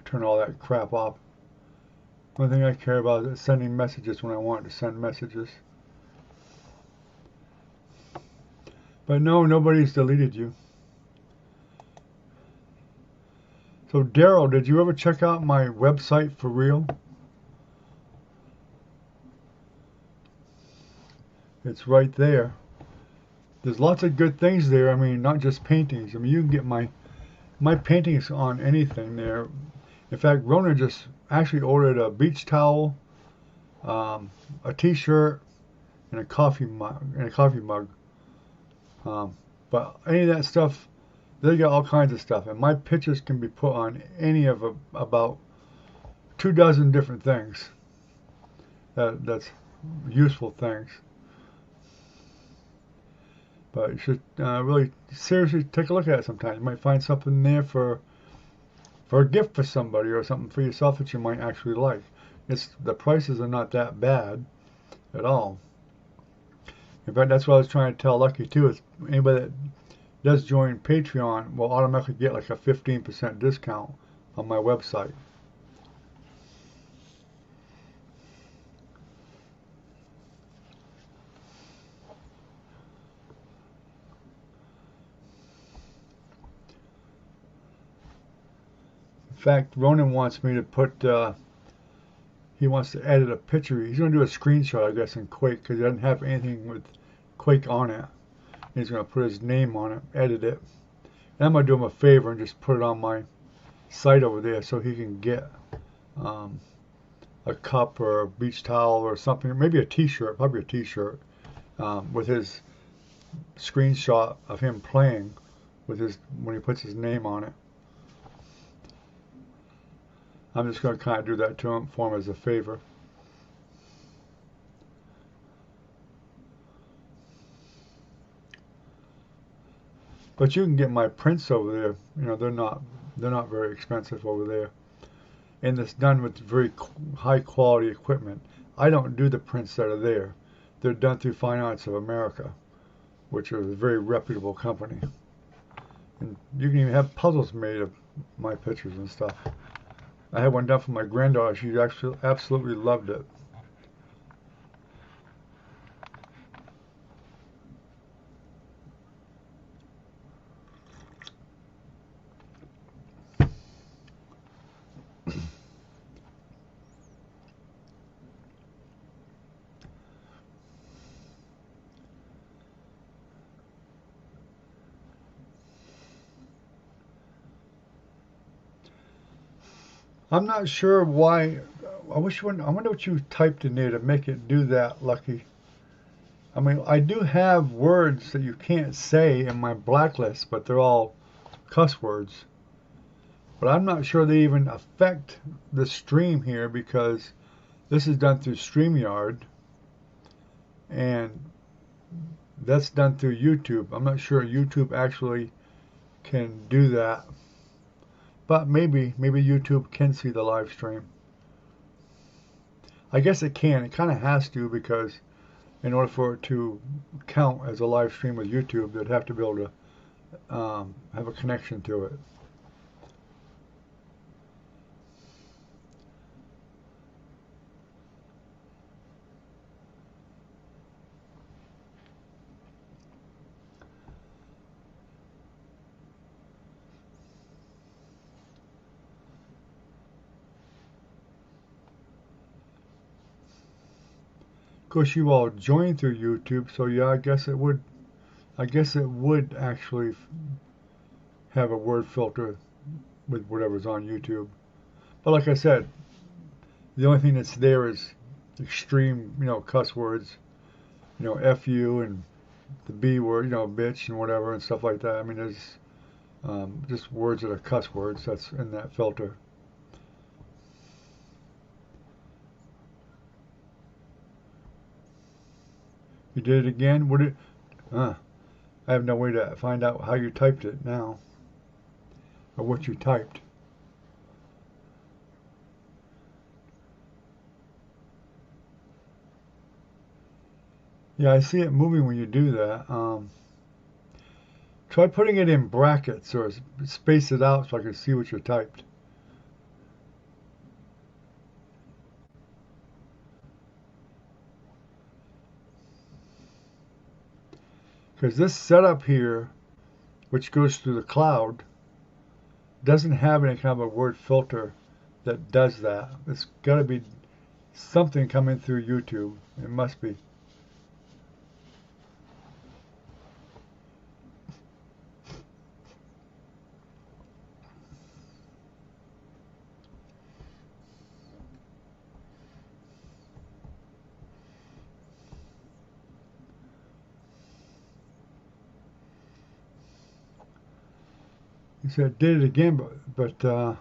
Turn all that crap off. One thing I care about is sending messages when I want to send messages. But no, nobody's deleted you. So Daryl, did you ever check out my website for real? It's right there. There's lots of good things there. I mean, not just paintings. I mean, you can get my paintings on anything there. In fact, Rona just actually ordered a beach towel, a T-shirt, and a coffee mug. But any of that stuff, they got all kinds of stuff, and my pictures can be put on any of about 2 dozen different things. That's useful things. But you should really seriously take a look at it sometime. You might find something there for a gift for somebody or something for yourself that you might actually like. The prices are not that bad at all. In fact, that's what I was trying to tell Lucky too. Is anybody that does join Patreon will automatically get like a 15% discount on my website. In fact, Ronan wants me to put. He wants to edit a picture. He's going to do a screenshot, I guess, in Quake because he doesn't have anything with Quake on it. He's going to put his name on it, edit it. And I'm going to do him a favor and just put it on my site over there so he can get a cup or a beach towel or something, maybe a T-shirt, probably a T-shirt, with his screenshot of him playing with his when he puts his name on it. I'm just going to kind of do that to him for him as a favor. But you can get my prints over there. You know, they're not very expensive over there, and it's done with very high quality equipment. I don't do the prints that are there. They're done through Fine Arts of America, which is a very reputable company. And you can even have puzzles made of my pictures and stuff. I had one done for my granddaughter. She actually absolutely loved it. I'm not sure why. I wonder what you typed in there to make it do that, Lucky. I mean, I do have words that you can't say in my blacklist, but they're all cuss words. But I'm not sure they even affect the stream here because this is done through StreamYard and that's done through YouTube. I'm not sure YouTube actually can do that, but maybe YouTube can see the live stream. I guess it can. It kind of has to because in order for it to count as a live stream with YouTube, they'd have to be able to have a connection to it. Of course, you all join through YouTube, so yeah, I guess it would. I guess it would actually have a word filter with whatever's on YouTube. But like I said, the only thing that's there is extreme, cuss words, fu and the b word, bitch and whatever and stuff like that. I mean, there's just words that are cuss words that's in that filter. You did it again. What did? I have no way to find out how you typed it now or what you typed. Yeah, I see it moving when you do that. Try putting it in brackets or space it out so I can see what you typed. Because this setup here, which goes through the cloud, doesn't have any kind of a word filter that does that. It's got to be something coming through YouTube. It must be. He said, did it again, but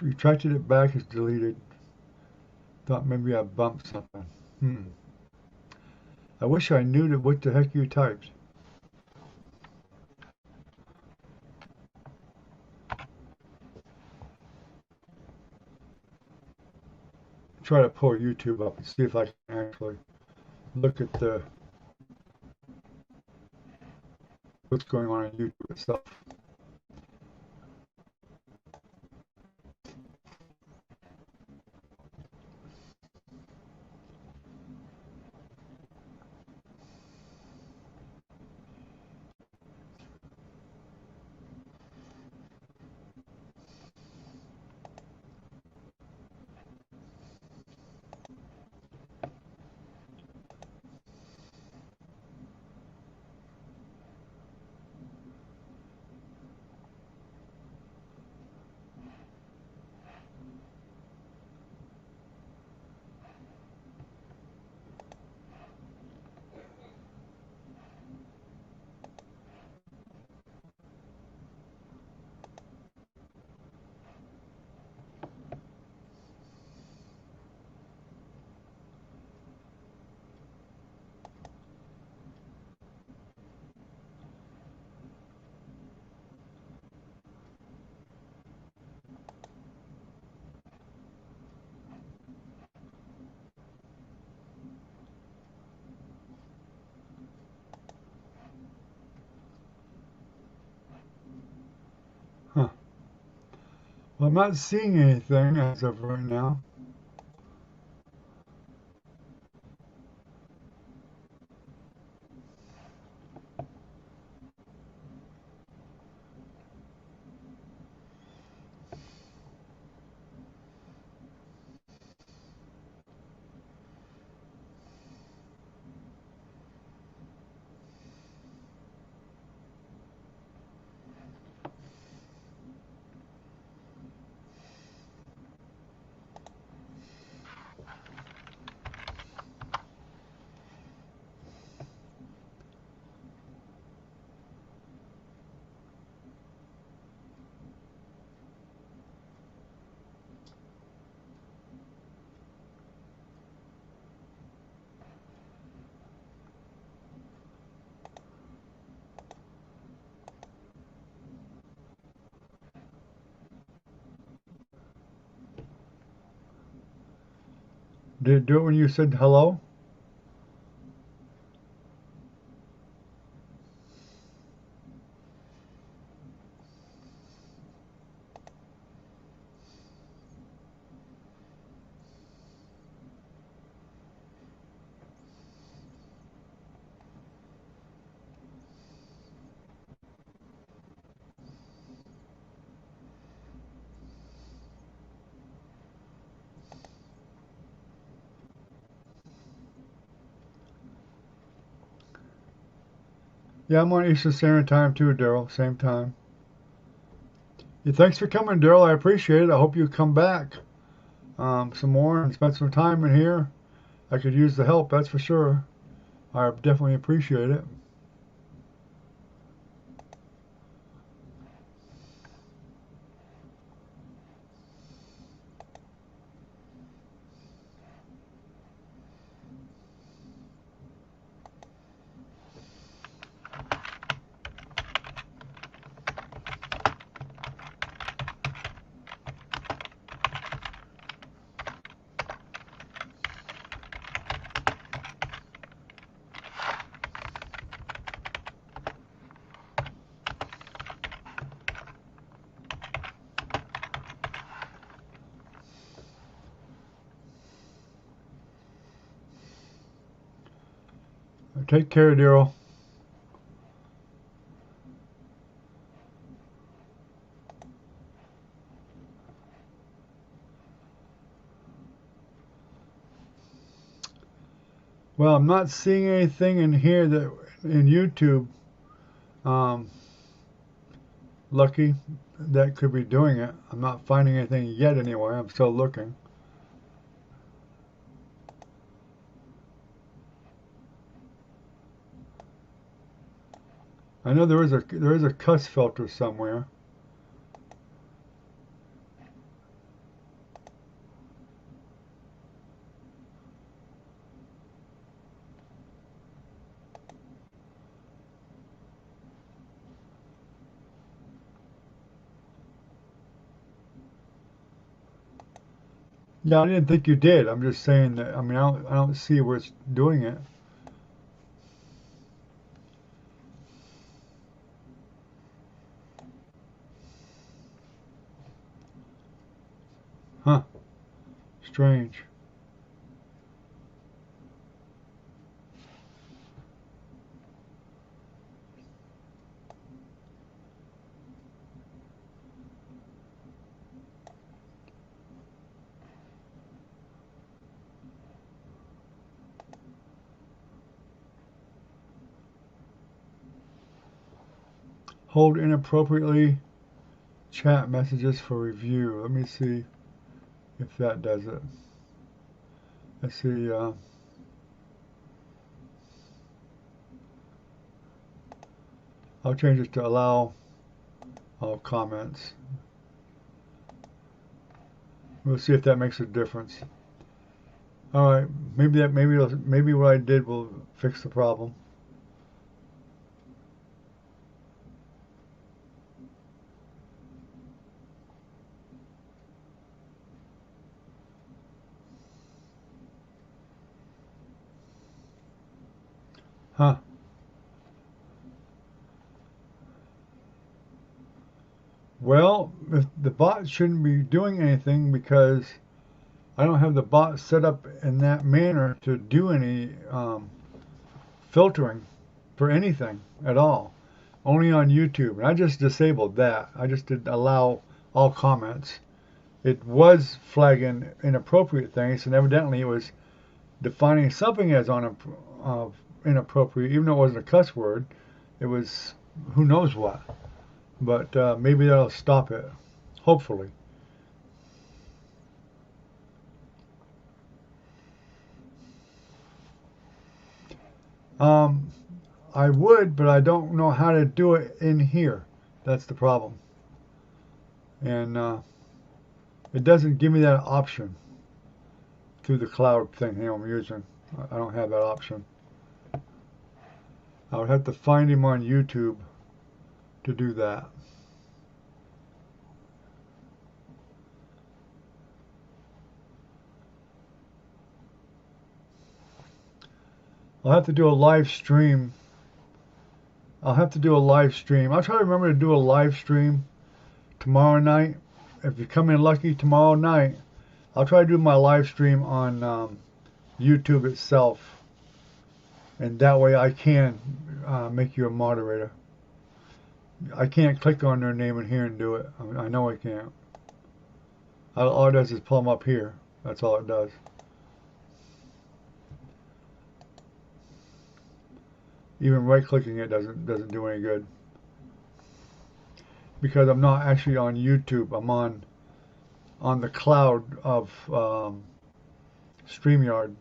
retracted it back, it's deleted. Thought maybe I bumped something. I wish I knew what the heck you typed. Try to pull YouTube up and see if I can actually look at the what's going on YouTube itself. Huh. Well, I'm not seeing anything as of right now. Did it do it when you said hello? Yeah, I'm on Eastern Standard Time too, Daryl. Same time. Yeah, thanks for coming, Daryl. I appreciate it. I hope you come back some more and spend some time in here. I could use the help, that's for sure. I definitely appreciate it. Take care, Daryl. Well, I'm not seeing anything in here that in YouTube, um, Lucky, that could be doing it. I'm not finding anything yet anyway. I'm still looking. I know there is a cuss filter somewhere. Yeah, I didn't think you did. I'm just saying that. I mean, I don't see where it's doing it. Huh? Strange. Hold inappropriately chat messages for review. Let me see if that does it. Let's see. I'll change it to allow all comments. We'll see if that makes a difference. All right, maybe what I did will fix the problem. Huh? Well, if the bot shouldn't be doing anything because I don't have the bot set up in that manner to do any filtering for anything at all. Only on YouTube, and I just disabled that. I just did allow all comments. It was flagging inappropriate things, and evidently it was defining something as inappropriate, even though it wasn't a cuss word. It was who knows what. But maybe that'll stop it. Hopefully. Um, I would, but I don't know how to do it in here. That's the problem. And it doesn't give me that option through the cloud thing here I'm using. I don't have that option. I would have to find him on YouTube to do that. I'll have to do a live stream. I'll have to do a live stream. I'll try to remember to do a live stream tomorrow night. If you come in lucky tomorrow night, I'll try to do my live stream on YouTube itself, and that way I can make you a moderator. I can't click on their name in here and do it. I know I can't. All it does is pull them up here. That's all it does. Even right-clicking it doesn't do any good, because I'm not actually on YouTube. I'm on the cloud of StreamYard.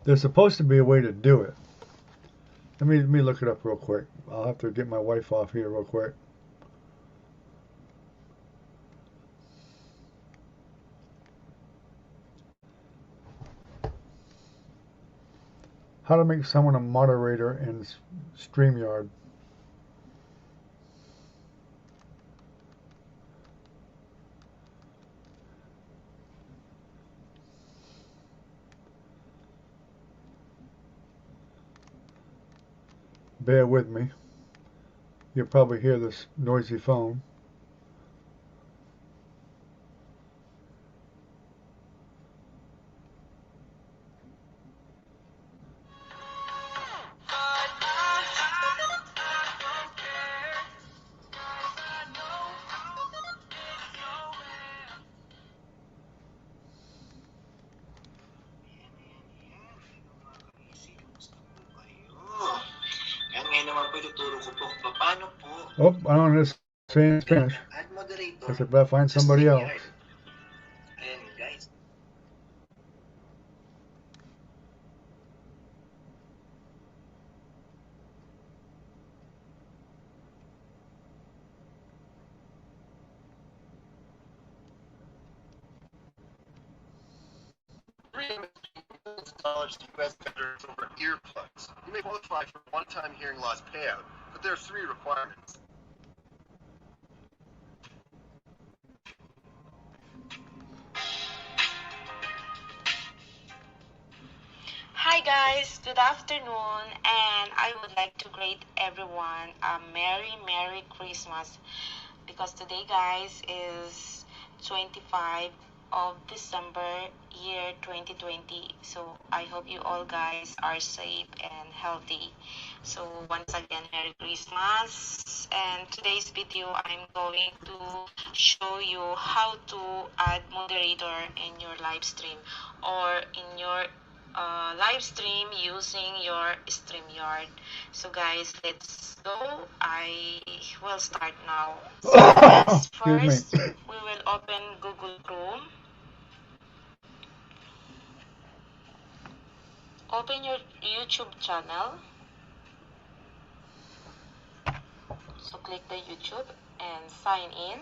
There's supposed to be a way to do it. Let me look it up real quick. I'll have to get my wife off here real quick. How to make someone a moderator in StreamYard. Bear with me. You'll probably hear this noisy phone. Oh, I don't know this in Spanish. I said, better find somebody else. $3 US vendors over earplugs. You may qualify for one-time hearing loss payout, but there are 3 requirements. Hi guys, good afternoon, and I would like to greet everyone a Merry Christmas, because today guys is 25 of December year 2020. So I hope you all guys are safe and healthy. So once again, Merry Christmas, and today's video I'm going to show you how to add moderator in your live stream or in your live stream using your StreamYard. So guys, let's go. I will start now. So guys, first we will open Google Chrome. Open your YouTube channel. So click the YouTube and sign in.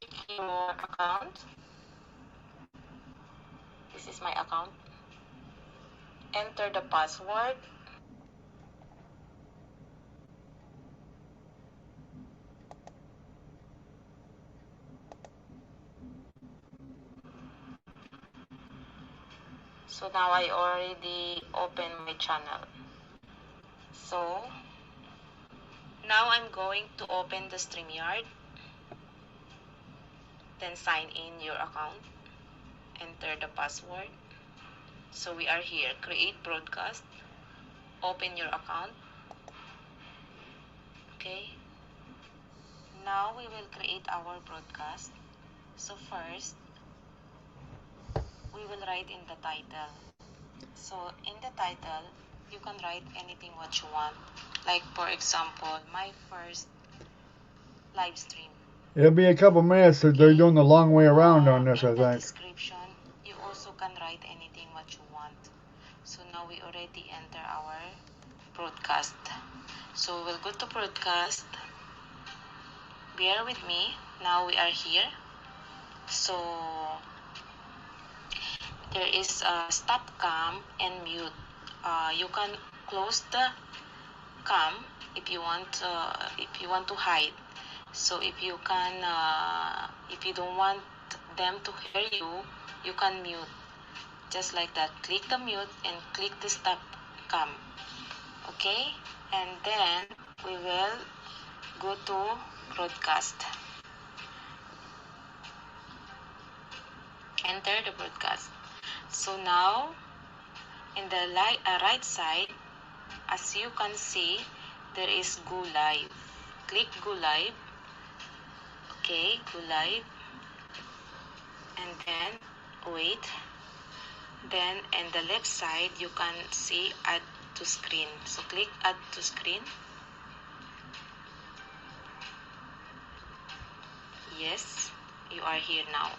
Click your account. This is my account. Enter the password. So now I already opened my channel. So now I'm going to open the StreamYard. Then sign in your account. Enter the password. So we are here. Create broadcast. Open your account. Okay. Now we will create our broadcast. So first, we will write in the title. So in the title, you can write anything what you want. Like for example, my first live stream. It'll be a couple minutes. So they're doing the long way around on this, I think. In the description, you also can write anything what you want. So now we already enter our broadcast. So we'll go to broadcast. Bear with me. Now we are here. So there is stop cam and mute. You can close the cam if you want to hide. So if you don't want them to hear you, you can mute. Just like that. Click the mute and click the stop cam. Okay? And then we will go to broadcast. Enter the broadcast. So now, in the right side, as you can see, there is go live. Click go live. Okay, go live. And then wait. Then in the left side, you can see add to screen. So click add to screen. Yes, you are here now.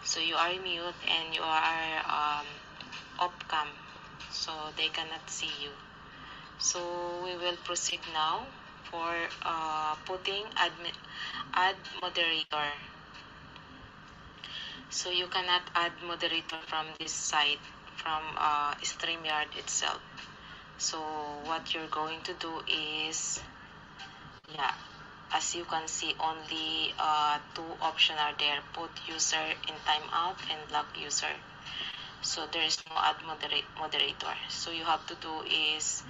So you are mute and you are off cam, so they cannot see you. So we will proceed now for putting add moderator. So you cannot add moderator from this side, from StreamYard itself. So what you're going to do is, as you can see, only two options are there: put user in timeout and block user. So there is no add moderator. So you have to do is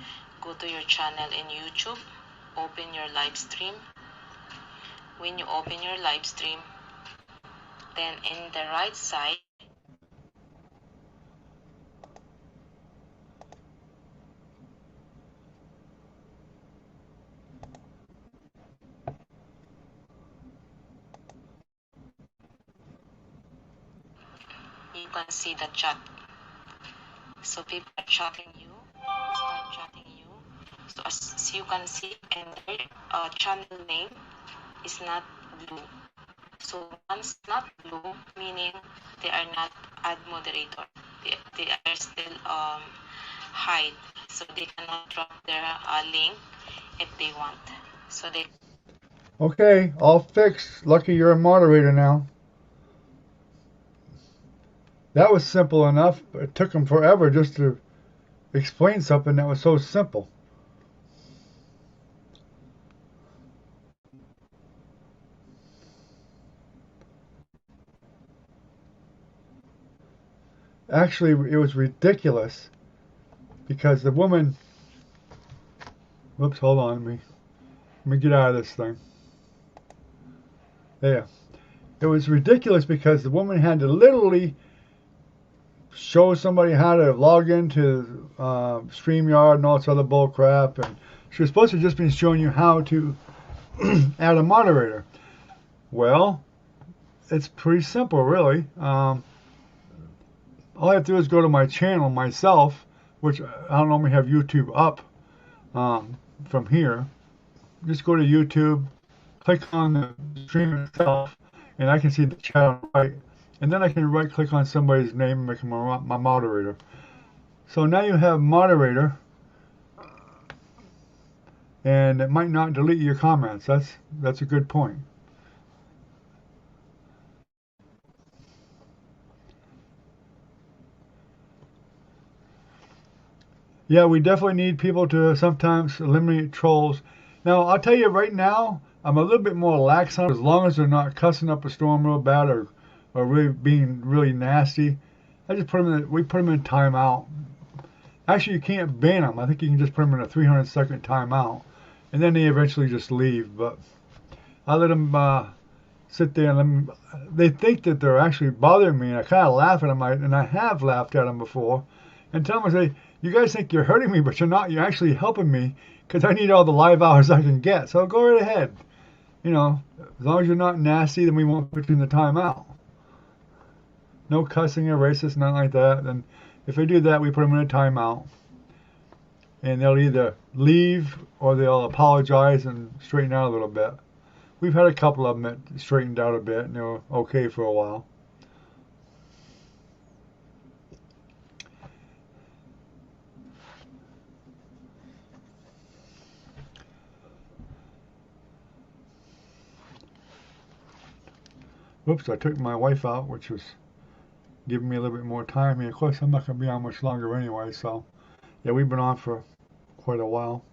go to your channel in YouTube, open your live stream. When you open your live stream, then in the right side, you can see the chat. So people are chatting you, start chatting you. So as you can see, and their channel name is not blue. So once not blue, meaning they are not add moderator. They are still hide. So they cannot drop their link if they want. So they. Okay, all fixed. Lucky you're a moderator now. That was simple enough. It took them forever just to explain something that was so simple. Actually, it was ridiculous because the woman. Whoops, hold on. Let me get out of this thing. There. It was ridiculous because the woman had to literally show somebody how to log into StreamYard and all this other bull crap, and she was supposed to just be showing you how to add a moderator. Well, it's pretty simple, really. All I have to do is go to my channel myself, which I don't normally have YouTube up from here. Just go to YouTube, click on the stream itself, and I can see the chat on the right. And then I can right click on somebody's name and make them my moderator. So now you have moderator, and it might not delete your comments. That's a good point. Yeah, we definitely need people to sometimes eliminate trolls. Now, I'll tell you right now, I'm a little bit more lax on it, as long as they're not cussing up a storm real bad or really being really nasty. I just we put them in timeout. Actually, you can't ban them. I think you can just put them in a 300-second timeout, and then they eventually just leave. But I let them sit there and let them. They think that they're actually bothering me, and I kind of laugh at them, and I have laughed at them before, and tell them, I say, you guys think you're hurting me, but you're not. You're actually helping me because I need all the live hours I can get. So go right ahead. You know, as long as you're not nasty, then we won't put you in the timeout. No cussing or racist, nothing like that. And if they do that, we put them in a timeout. And they'll either leave or they'll apologize and straighten out a little bit. We've had a couple of them that straightened out a bit and they were okay for a while. Whoops, I took my wife out, which was giving me a little bit more time. And of course, I'm not going to be on much longer anyway, so yeah, we've been on for quite a while.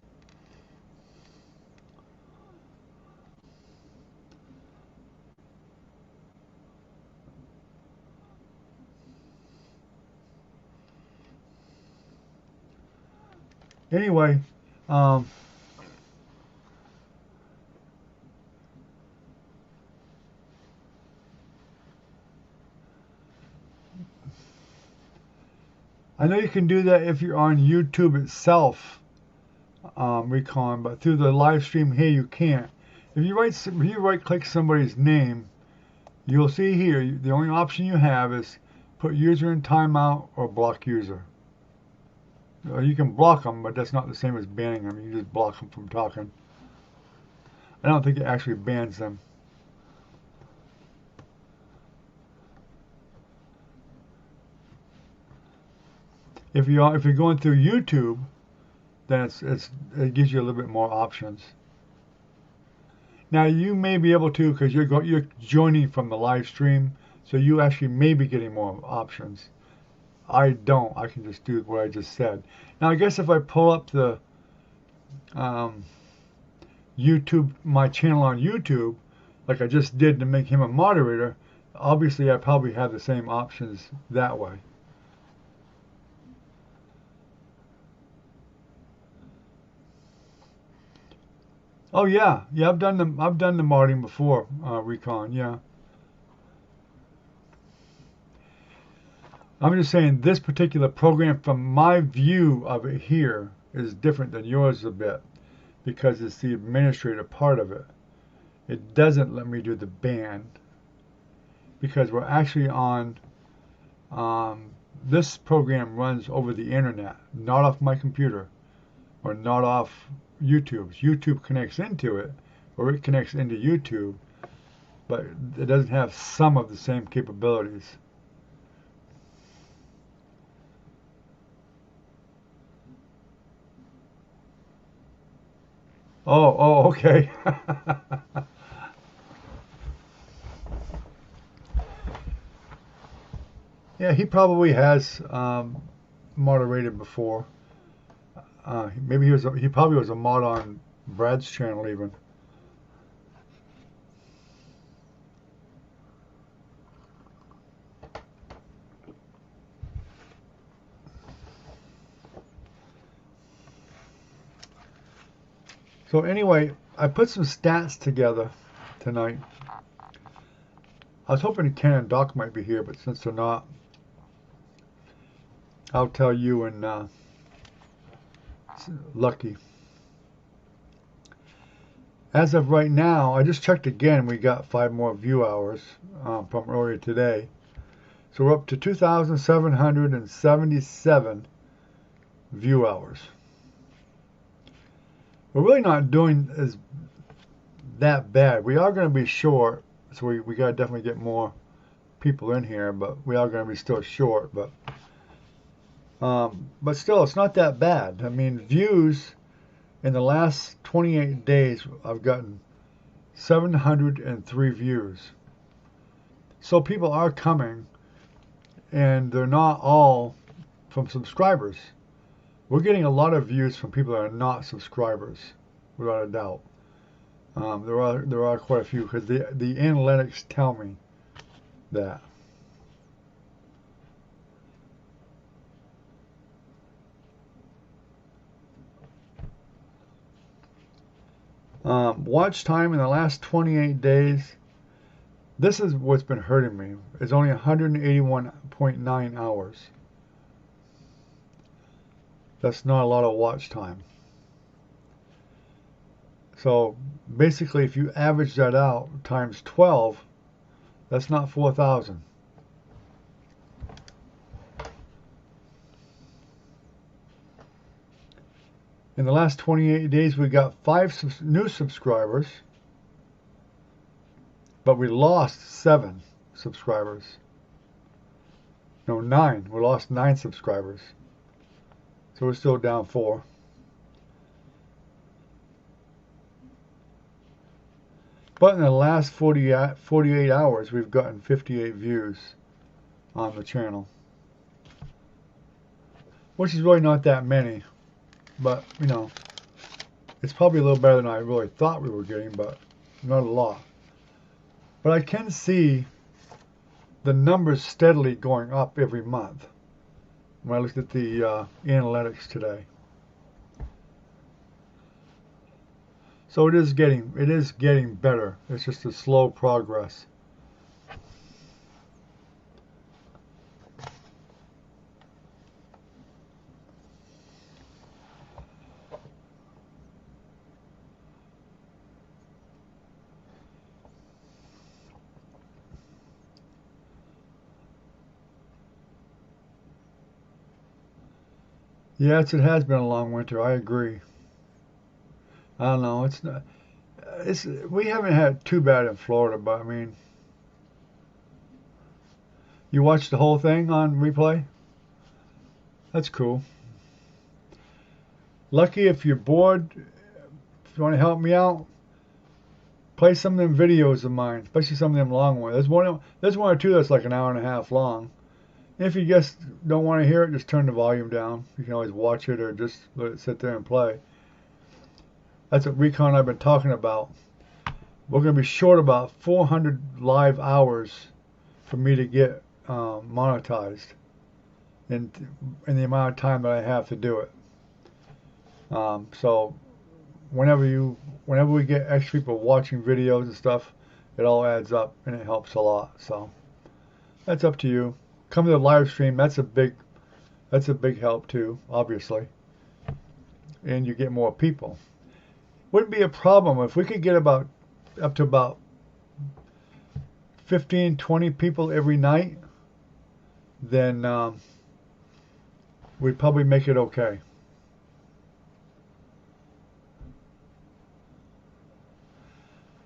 Anyway, um, I know you can do that if you're on YouTube itself, Recon, but through the live stream here you can't. If you right click somebody's name, you'll see here the only option you have is put user in timeout or block user. You can block them, but that's not the same as banning them. You just block them from talking. I don't think it actually bans them. If you're going through YouTube, then it gives you a little bit more options. Now you may be able to, because you're joining from the live stream, so you actually may be getting more options. I don't. I can just do what I just said. Now I guess if I pull up the YouTube, my channel on YouTube, like I just did to make him a moderator, obviously I probably have the same options that way. Oh yeah, I've done the modding before, Recon. Yeah, I'm just saying this particular program, from my view of it here, is different than yours a bit because it's the administrator part of it. It doesn't let me do the ban because we're actually on. This program runs over the internet, not off my computer or not off YouTube's. YouTube connects into it, or it connects into YouTube, but it doesn't have some of the same capabilities. Oh, okay. Yeah, he probably has moderated before. Maybe he probably was a mod on Brad's channel even. So anyway, I put some stats together tonight. I was hoping Ken and Doc might be here, but since they're not, I'll tell you and Lucky. As of right now, I just checked again. We got 5 more view hours from earlier today. So we're up to 2,777 view hours. We're really not doing as that bad. We are going to be short, so we got to definitely get more people in here, but we are going to be still short. But still, it's not that bad. I mean, views in the last 28 days, I've gotten 703 views. So people are coming, and they're not all from subscribers. We're getting a lot of views from people that are not subscribers, without a doubt. There are quite a few because the analytics tell me that. Watch time in the last 28 days. This is what's been hurting me. It's only 181.9 hours. That's not a lot of watch time. So basically, if you average that out times 12, that's not 4,000. In the last 28 days, we got 5 new subscribers, but we lost 7 subscribers. No, 9. We lost 9 subscribers. So we're still down 4. But in the last 48 hours, we've gotten 58 views on the channel, which is really not that many. But, you know, it's probably a little better than I really thought we were getting, but not a lot. But I can see the numbers steadily going up every month when I looked at the analytics today. So it is getting better. It's just a slow progress. Yes, it has been a long winter. I agree. I don't know. It's not. We haven't had too bad in Florida, but I mean, you watched the whole thing on replay? That's cool. Lucky if you're bored, if you want to help me out, play some of them videos of mine, especially some of them long ones. There's one or two that's like an hour and a half long. If you just don't want to hear it, just turn the volume down. You can always watch it or just let it sit there and play. That's what Recon I've been talking about. We're going to be short about 400 live hours for me to get monetized in the amount of time that I have to do it. So whenever we get extra people watching videos and stuff, it all adds up and it helps a lot. So that's up to you. Come to the live stream. That's a big help too, obviously. And you get more people. Wouldn't be a problem if we could get up to about 15, 20 people every night. Then we'd probably make it okay.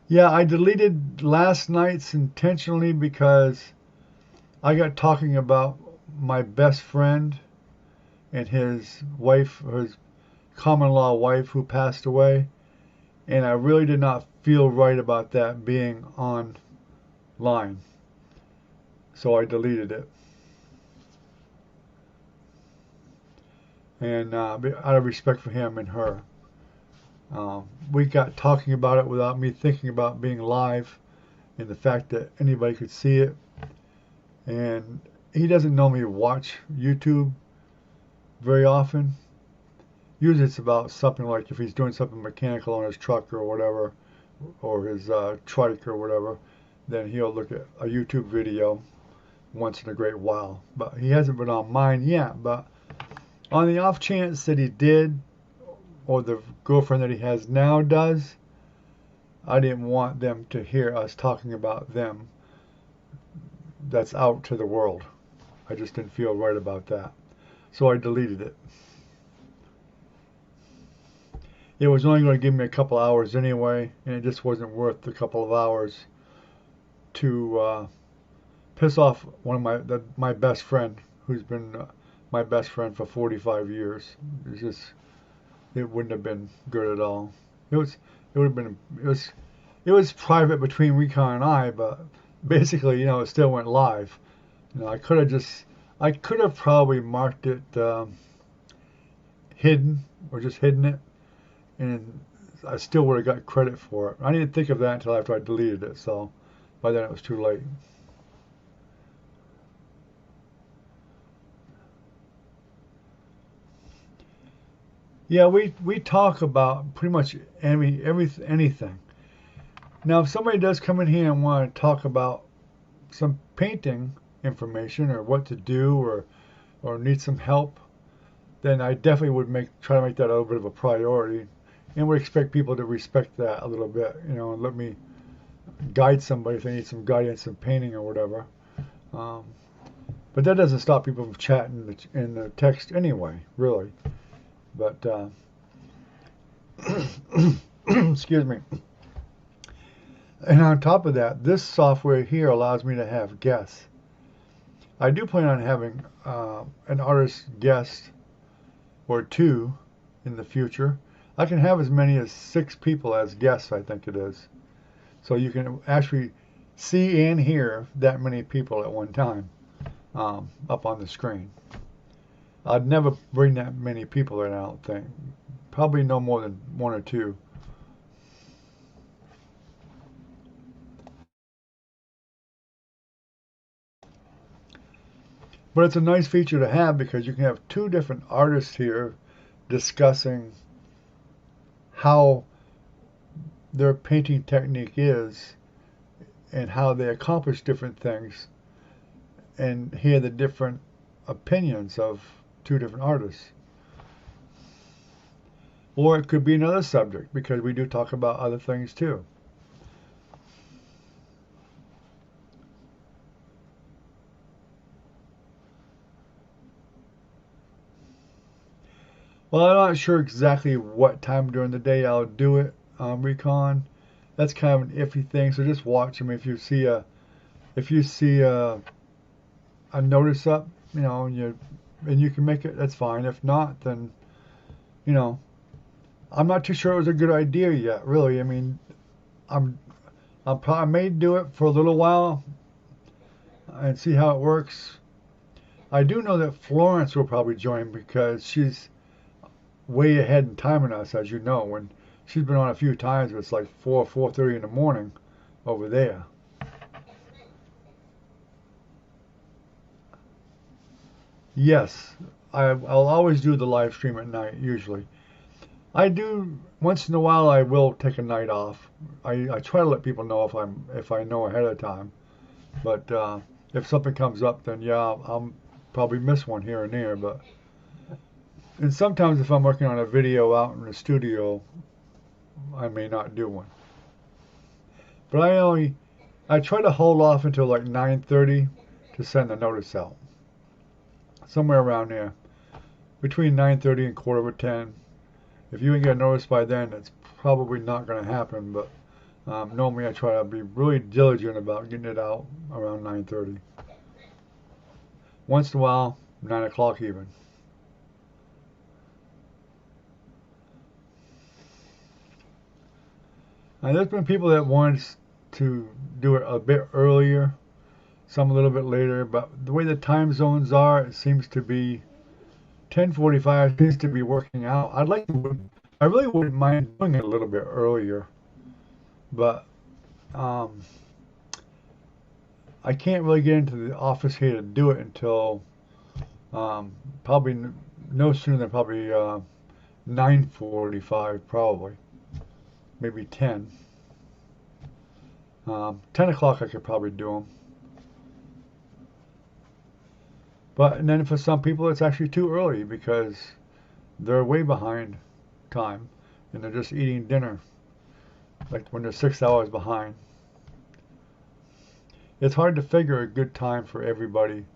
Yeah, I deleted last night's intentionally because I got talking about my best friend and his wife, or his common-law wife who passed away, and I really did not feel right about that being online. So I deleted it. And out of respect for him and her. We got talking about it without me thinking about being live and the fact that anybody could see it. And he doesn't normally watch YouTube very often. Usually it's about something like if he's doing something mechanical on his truck or whatever, or his trike or whatever, then he'll look at a YouTube video once in a great while. But he hasn't been on mine yet. But on the off chance that he did, or the girlfriend that he has now does, I didn't want them to hear us talking about them. That's out to the world. I just didn't feel right about that. So I deleted it. It was only going to give me a couple hours anyway, and it just wasn't worth the couple of hours to piss off one of my best friend, who's been my best friend for 45 years. It wouldn't have been good at all. It was private between Recon and I, but basically, it still went live. I could have probably marked it hidden, or just hidden it, and I still would have got credit for it. I didn't think of that until after I deleted it, so by then it was too late. Yeah, we talk about pretty much anything. Now, if somebody does come in here and want to talk about some painting information or what to do or need some help, then I definitely would try to make that a little bit of a priority, and would expect people to respect that a little bit, and let me guide somebody if they need some guidance in painting or whatever. But that doesn't stop people from chatting in the text anyway, really. But excuse me. And on top of that, this software here allows me to have guests. I do plan on having an artist guest or two in the future. I can have as many as 6 people as guests, I think it is. So you can actually see and hear that many people at one time up on the screen. I'd never bring that many people in, I don't think. Probably no more than 1 or 2. But it's a nice feature to have because you can have 2 different artists here discussing how their painting technique is and how they accomplish different things, and hear the different opinions of two different artists. Or it could be another subject, because we do talk about other things too. Well, I'm not sure exactly what time during the day I'll do it, Recon. That's kind of an iffy thing, so just watch. I mean, if you see a notice up, and you can make it, that's fine. If not, then you know, I'm not too sure it was a good idea yet. Really, I mean, I'm I may do it for a little while and see how it works. I do know that Florence will probably join because she's way ahead in time in us, as you know. When she's been on a few times, but it's like 4:30 in the morning over there. Yes, I'll always do the live stream at night usually. I do once in a while. I will take a night off. I try to let people know if I know ahead of time. But if something comes up, then yeah, I'll probably miss one here and there. And sometimes if I'm working on a video out in the studio, I may not do one. But I try to hold off until like 9:30 to send the notice out. Somewhere around there, between 9:30 and quarter of 10. If you ain't get a notice by then, it's probably not going to happen. But normally I try to be really diligent about getting it out around 9:30. Once in a while, 9 o'clock even. Now, there's been people that wanted to do it a bit earlier, some a little bit later, but the way the time zones are, it seems to be 10:45 seems to be working out. I really wouldn't mind doing it a little bit earlier, but um, I can't really get into the office here to do it until probably no sooner than probably 9:45, probably maybe 10. 10 o'clock I could probably do them. And then for some people it's actually too early because they're way behind time and they're just eating dinner, like when they're 6 hours behind. It's hard to figure a good time for everybody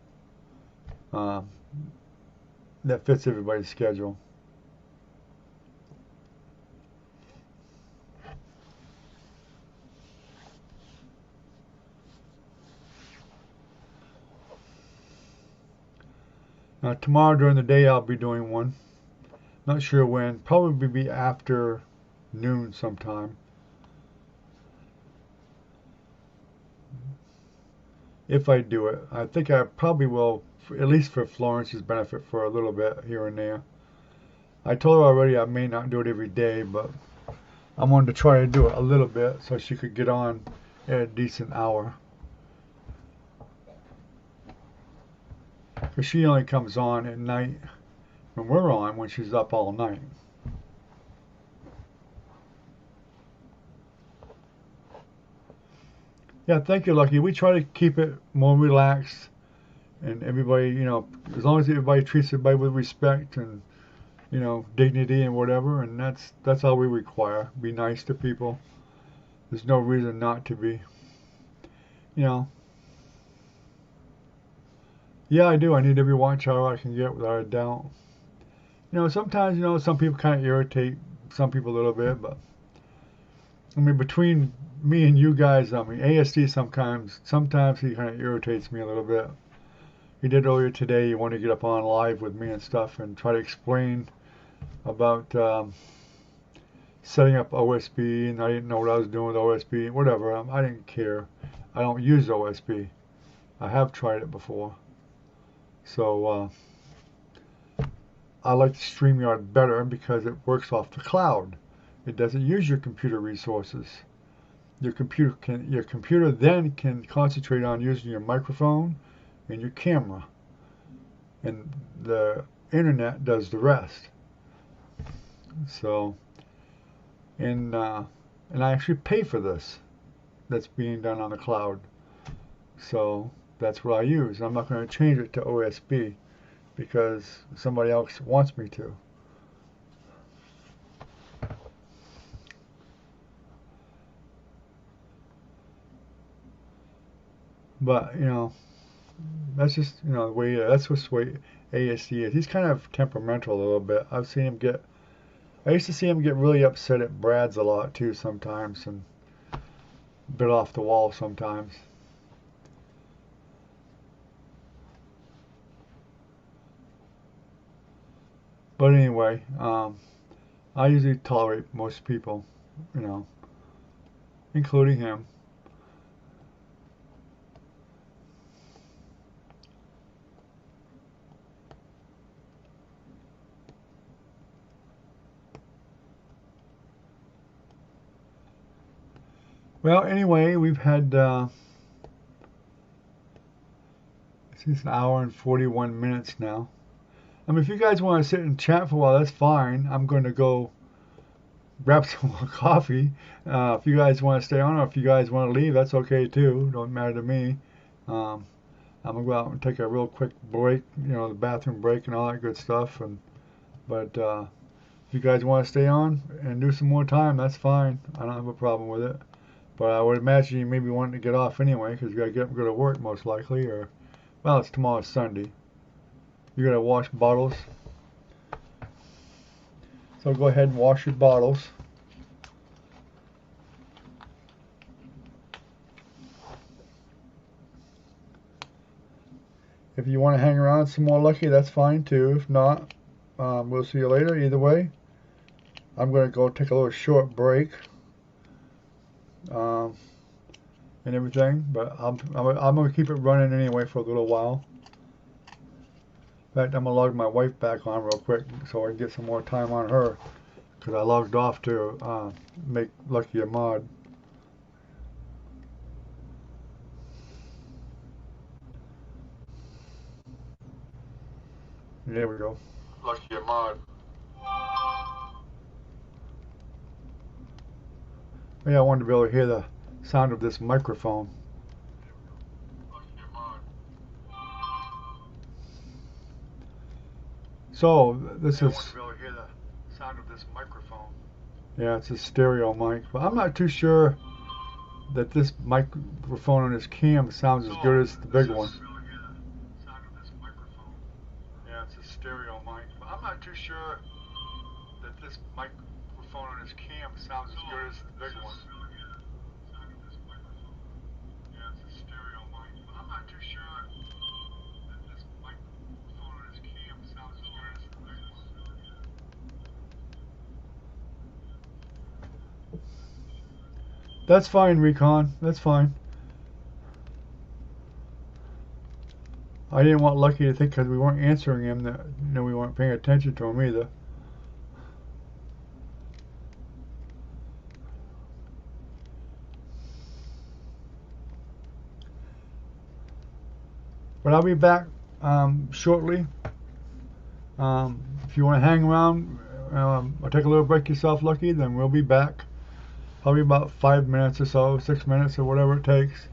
that fits everybody's schedule. Now tomorrow during the day I'll be doing one. Not sure when. Probably be after noon sometime. If I do it. I think I probably will, at least for Florence's benefit, for a little bit here and there. I told her already I may not do it every day, but I wanted to try to do it a little bit so she could get on at a decent hour. Because she only comes on at night when we're on, when she's up all night. Yeah, thank you, Lucky. We try to keep it more relaxed, and everybody, as long as everybody treats everybody with respect and, dignity and whatever, and that's all we require. Be nice to people. There's no reason not to be. Yeah, I do. I need every watch hour I can get without a doubt. Sometimes, some people kind of irritate some people a little bit, but I mean, between me and you guys, I mean, ASD sometimes he kind of irritates me a little bit. He did earlier today. He wanted to get up on live with me and stuff and try to explain about setting up OSB, and I didn't know what I was doing with OSB, whatever. I didn't care. I don't use OSB. I have tried it before. So I like StreamYard better because it works off the cloud. It doesn't use your computer resources. Your computer then can concentrate on using your microphone and your camera, and the internet does the rest. So, and and I actually pay for this that's being done on the cloud. So that's what I use. I'm not going to change it to OSB because somebody else wants me to. But that's just the way that's what's the way ASD is. He's kind of temperamental a little bit. I used to see him get really upset at Brad's a lot too sometimes, and bit off the wall sometimes. But anyway, I usually tolerate most people, you know, including him. Well, anyway, we've had it's an hour and 41 minutes now. I mean, if you guys want to sit and chat for a while, that's fine. I'm going to go grab some more coffee. If you guys want to stay on, or if you guys want to leave, that's okay too. Don't matter to me. Um, I'm gonna go out and take a real quick break, the bathroom break and all that good stuff. But if you guys want to stay on and do some more time, that's fine. I don't have a problem with it. But I would imagine you maybe wanting to get off anyway, because you gotta get up and go to work most likely, or well, it's tomorrow's Sunday. You gotta wash bottles. So go ahead and wash your bottles. If you want to hang around some more, Lucky, that's fine too. If not, we'll see you later. Either way, I'm going to go take a little short break and everything, but I'm going to keep it running anyway for a little while. In fact, I'm going to log my wife back on real quick so I can get some more time on her, because I logged off to make Lucky a mod. There we go. Lucky a mod. Yeah, I wanted to be able to hear the sound of this microphone. So this is. I want to be able to hear the sound of this microphone. Yeah, it's a stereo mic, but I'm not too sure that this microphone on this cam sounds as good as the big one. Yeah, it's a stereo mic, but I'm not too sure that this microphone on this cam sounds as good as the big one. Yeah, it's a stereo mic, but I'm not too sure that this microphone on this cam sounds as good as the big one. That's fine, Recon. That's fine. I didn't want Lucky to think because we weren't answering him that we weren't paying attention to him either. But I'll be back shortly. If you want to hang around or take a little break yourself, Lucky, then we'll be back. Probably about 5 minutes or so, 6 minutes or whatever it takes.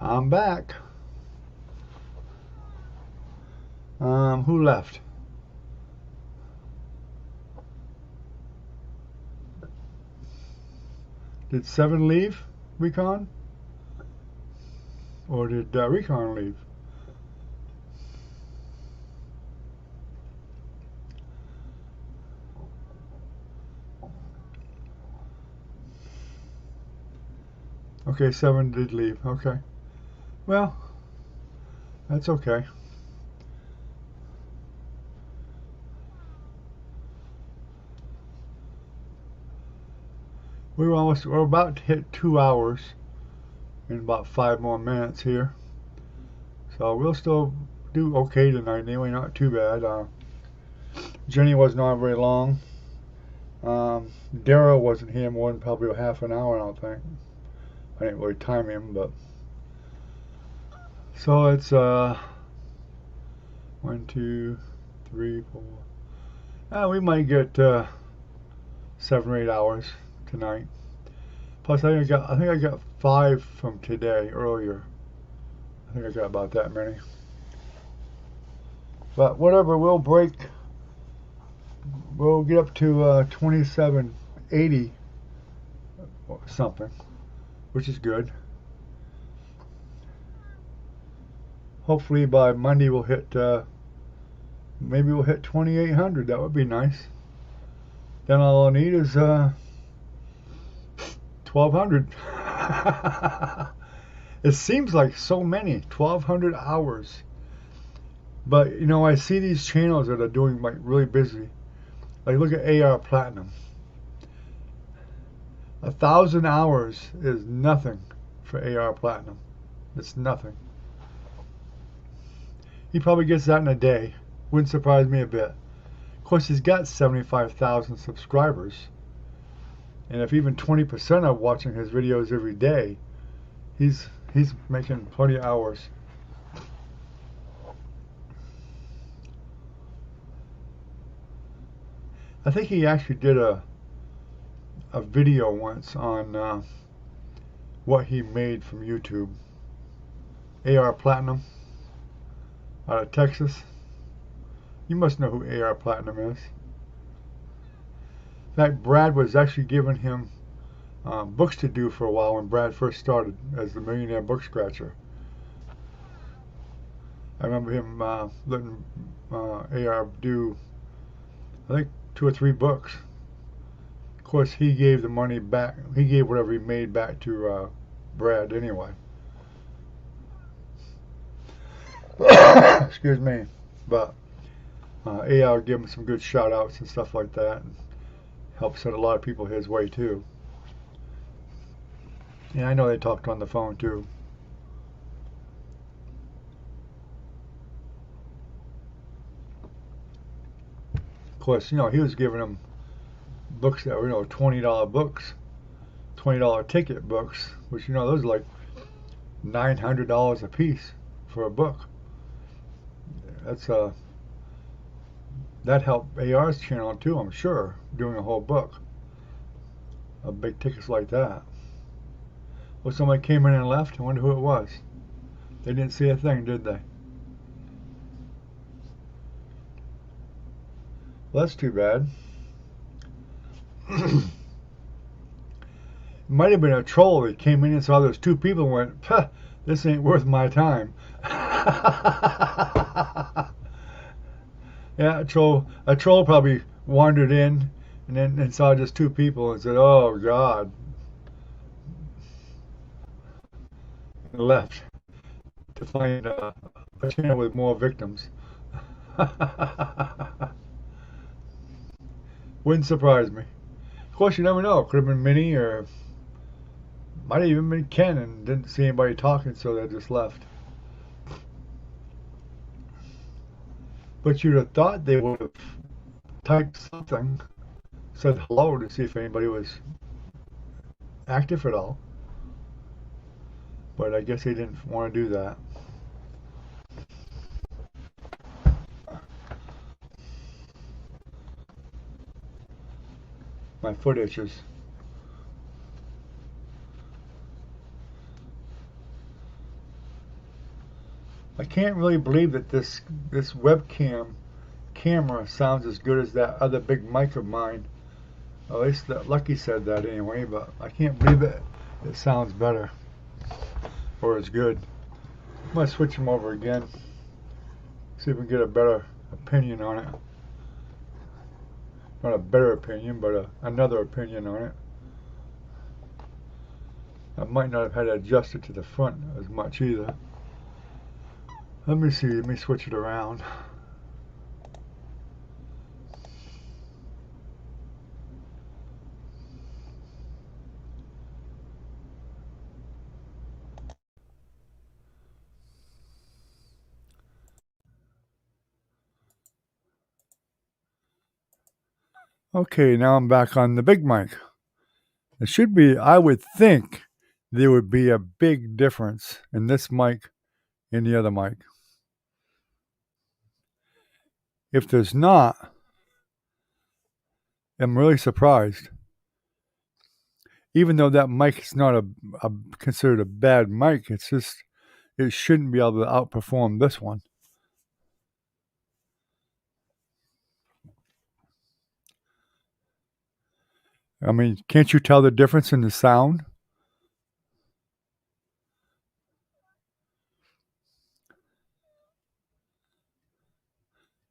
I'm back. Who left? Did 7 leave, Recon? Or did Recon leave? Okay, 7 did leave. Okay. Well, that's okay. We're about to hit 2 hours in about 5 more minutes here. So we'll still do okay tonight anyway, not too bad. Jenny wasn't on very long. Daryl wasn't here more than probably a half an hour, I don't think. I didn't really time him, but so it's 1, 2, 3, 4. We might get 7 or 8 hours tonight. Plus, I think I got 5 from today earlier. I think I got about that many. But whatever, we'll break. We'll get up to 2780 or something, which is good. Hopefully by Monday we'll hit. Maybe we'll hit 2800. That would be nice. Then all I need is 1200. It seems like so many, 1200 hours. But you know, I see these channels that are doing like really busy. Like look at AR Platinum. 1,000 hours is nothing for AR Platinum. It's nothing. He probably gets that in a day. Wouldn't surprise me a bit. Of course, he's got 75,000 subscribers. And if even 20% are watching his videos every day, he's making plenty of hours. I think he actually did a video once on what he made from YouTube. AR Platinum out of Texas. You must know who AR Platinum is. In fact, Brad was actually giving him books to do for a while when Brad first started as the Millionaire Book Scratcher. I remember him letting AR do, I think, 2 or 3 books. Of course, he gave the money back. He gave whatever he made back to Brad anyway. Excuse me. But AR gave him some good shout outs and stuff like that. And helped send a lot of people his way too. And I know they talked on the phone too. Of course, you know, he was giving them books that were, you know, $20 books, $20 ticket books, which, you know, those are like $900 a piece for a book. That's that helped AR's channel too, I'm sure, doing a whole book of big tickets like that. Well, somebody came in and left. I wonder who it was. They didn't see a thing, did they? Well, that's too bad. It might have been a troll that came in and saw those 2 people and went, "Puh, this ain't worth my time." Yeah, a troll probably wandered in and saw just 2 people and said, "Oh God," and left to find a channel with more victims. Wouldn't surprise me. Of course, you never know. Could have been Minnie, or might have even been Ken, and didn't see anybody talking, so they just left. But you'd have thought they would have typed something, said hello to see if anybody was active at all. But I guess they didn't want to do that. My foot itches. I can't really believe that this webcam camera sounds as good as that other big mic of mine. At least Lucky said that anyway, but I can't believe it. It sounds better or as good. I'm gonna switch them over again. See if we can get a better opinion on it. Not a better opinion, but another opinion on it. I might not have had to adjust it to the front as much either. Let me see, let me switch it around. Okay, now I'm back on the big mic. It should be, I would think, there would be a big difference in this mic and the other mic. If there's not, I'm really surprised. Even though that mic is not a considered a bad mic, it's just, it shouldn't be able to outperform this one. I mean, can't you tell the difference in the sound?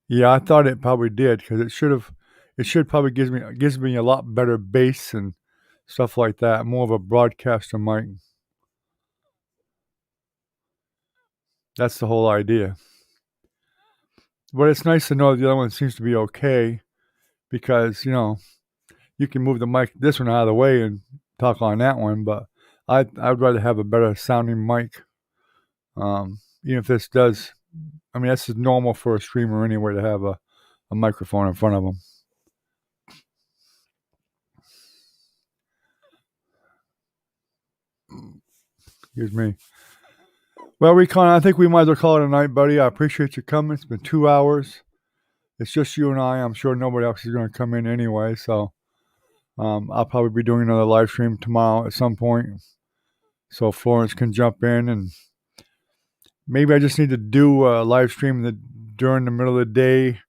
Yeah, I thought it probably did because it should probably gives me a lot better bass and stuff like that. More of a broadcaster mic. That's the whole idea. But it's nice to know the other one seems to be okay because, you know, you can move the mic, this one out of the way and talk on that one, but I'd rather have a better sounding mic. Even if this does, I mean, that's normal for a streamer anyway to have a microphone in front of them. Excuse me. Well, Recon, I think we might as well call it a night, buddy. I appreciate you coming. It's been 2 hours. It's just you and I. I'm sure nobody else is going to come in anyway, so I'll probably be doing another live stream tomorrow at some point, so Florence can jump in, and maybe I just need to do a live stream during the middle of the day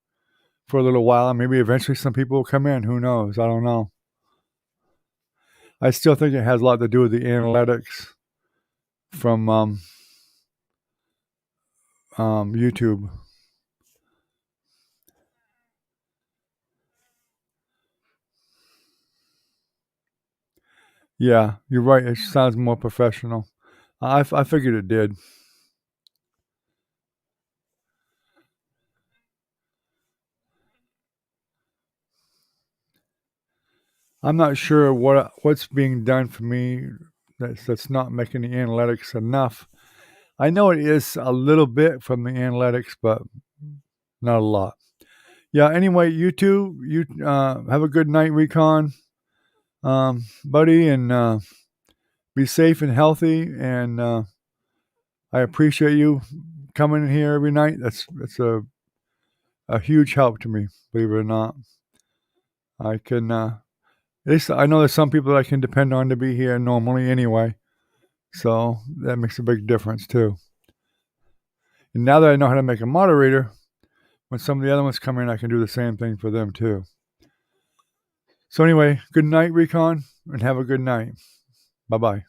for a little while, and maybe eventually some people will come in. Who knows? I don't know. I still think it has a lot to do with the analytics from YouTube. Yeah, you're right. It sounds more professional. I figured it did. I'm not sure what's being done for me that's not making the analytics enough. I know it is a little bit from the analytics, but not a lot. Yeah. Anyway, you two, you have a good night, Recon, buddy, and be safe and healthy. And I appreciate you coming in here every night. That's a huge help to me, believe it or not. I can at least I know there's some people that I can depend on to be here normally anyway. So that makes a big difference too. And now that I know how to make a moderator, when some of the other ones come in, I can do the same thing for them too. So anyway, good night, Recon, and have a good night. Bye-bye.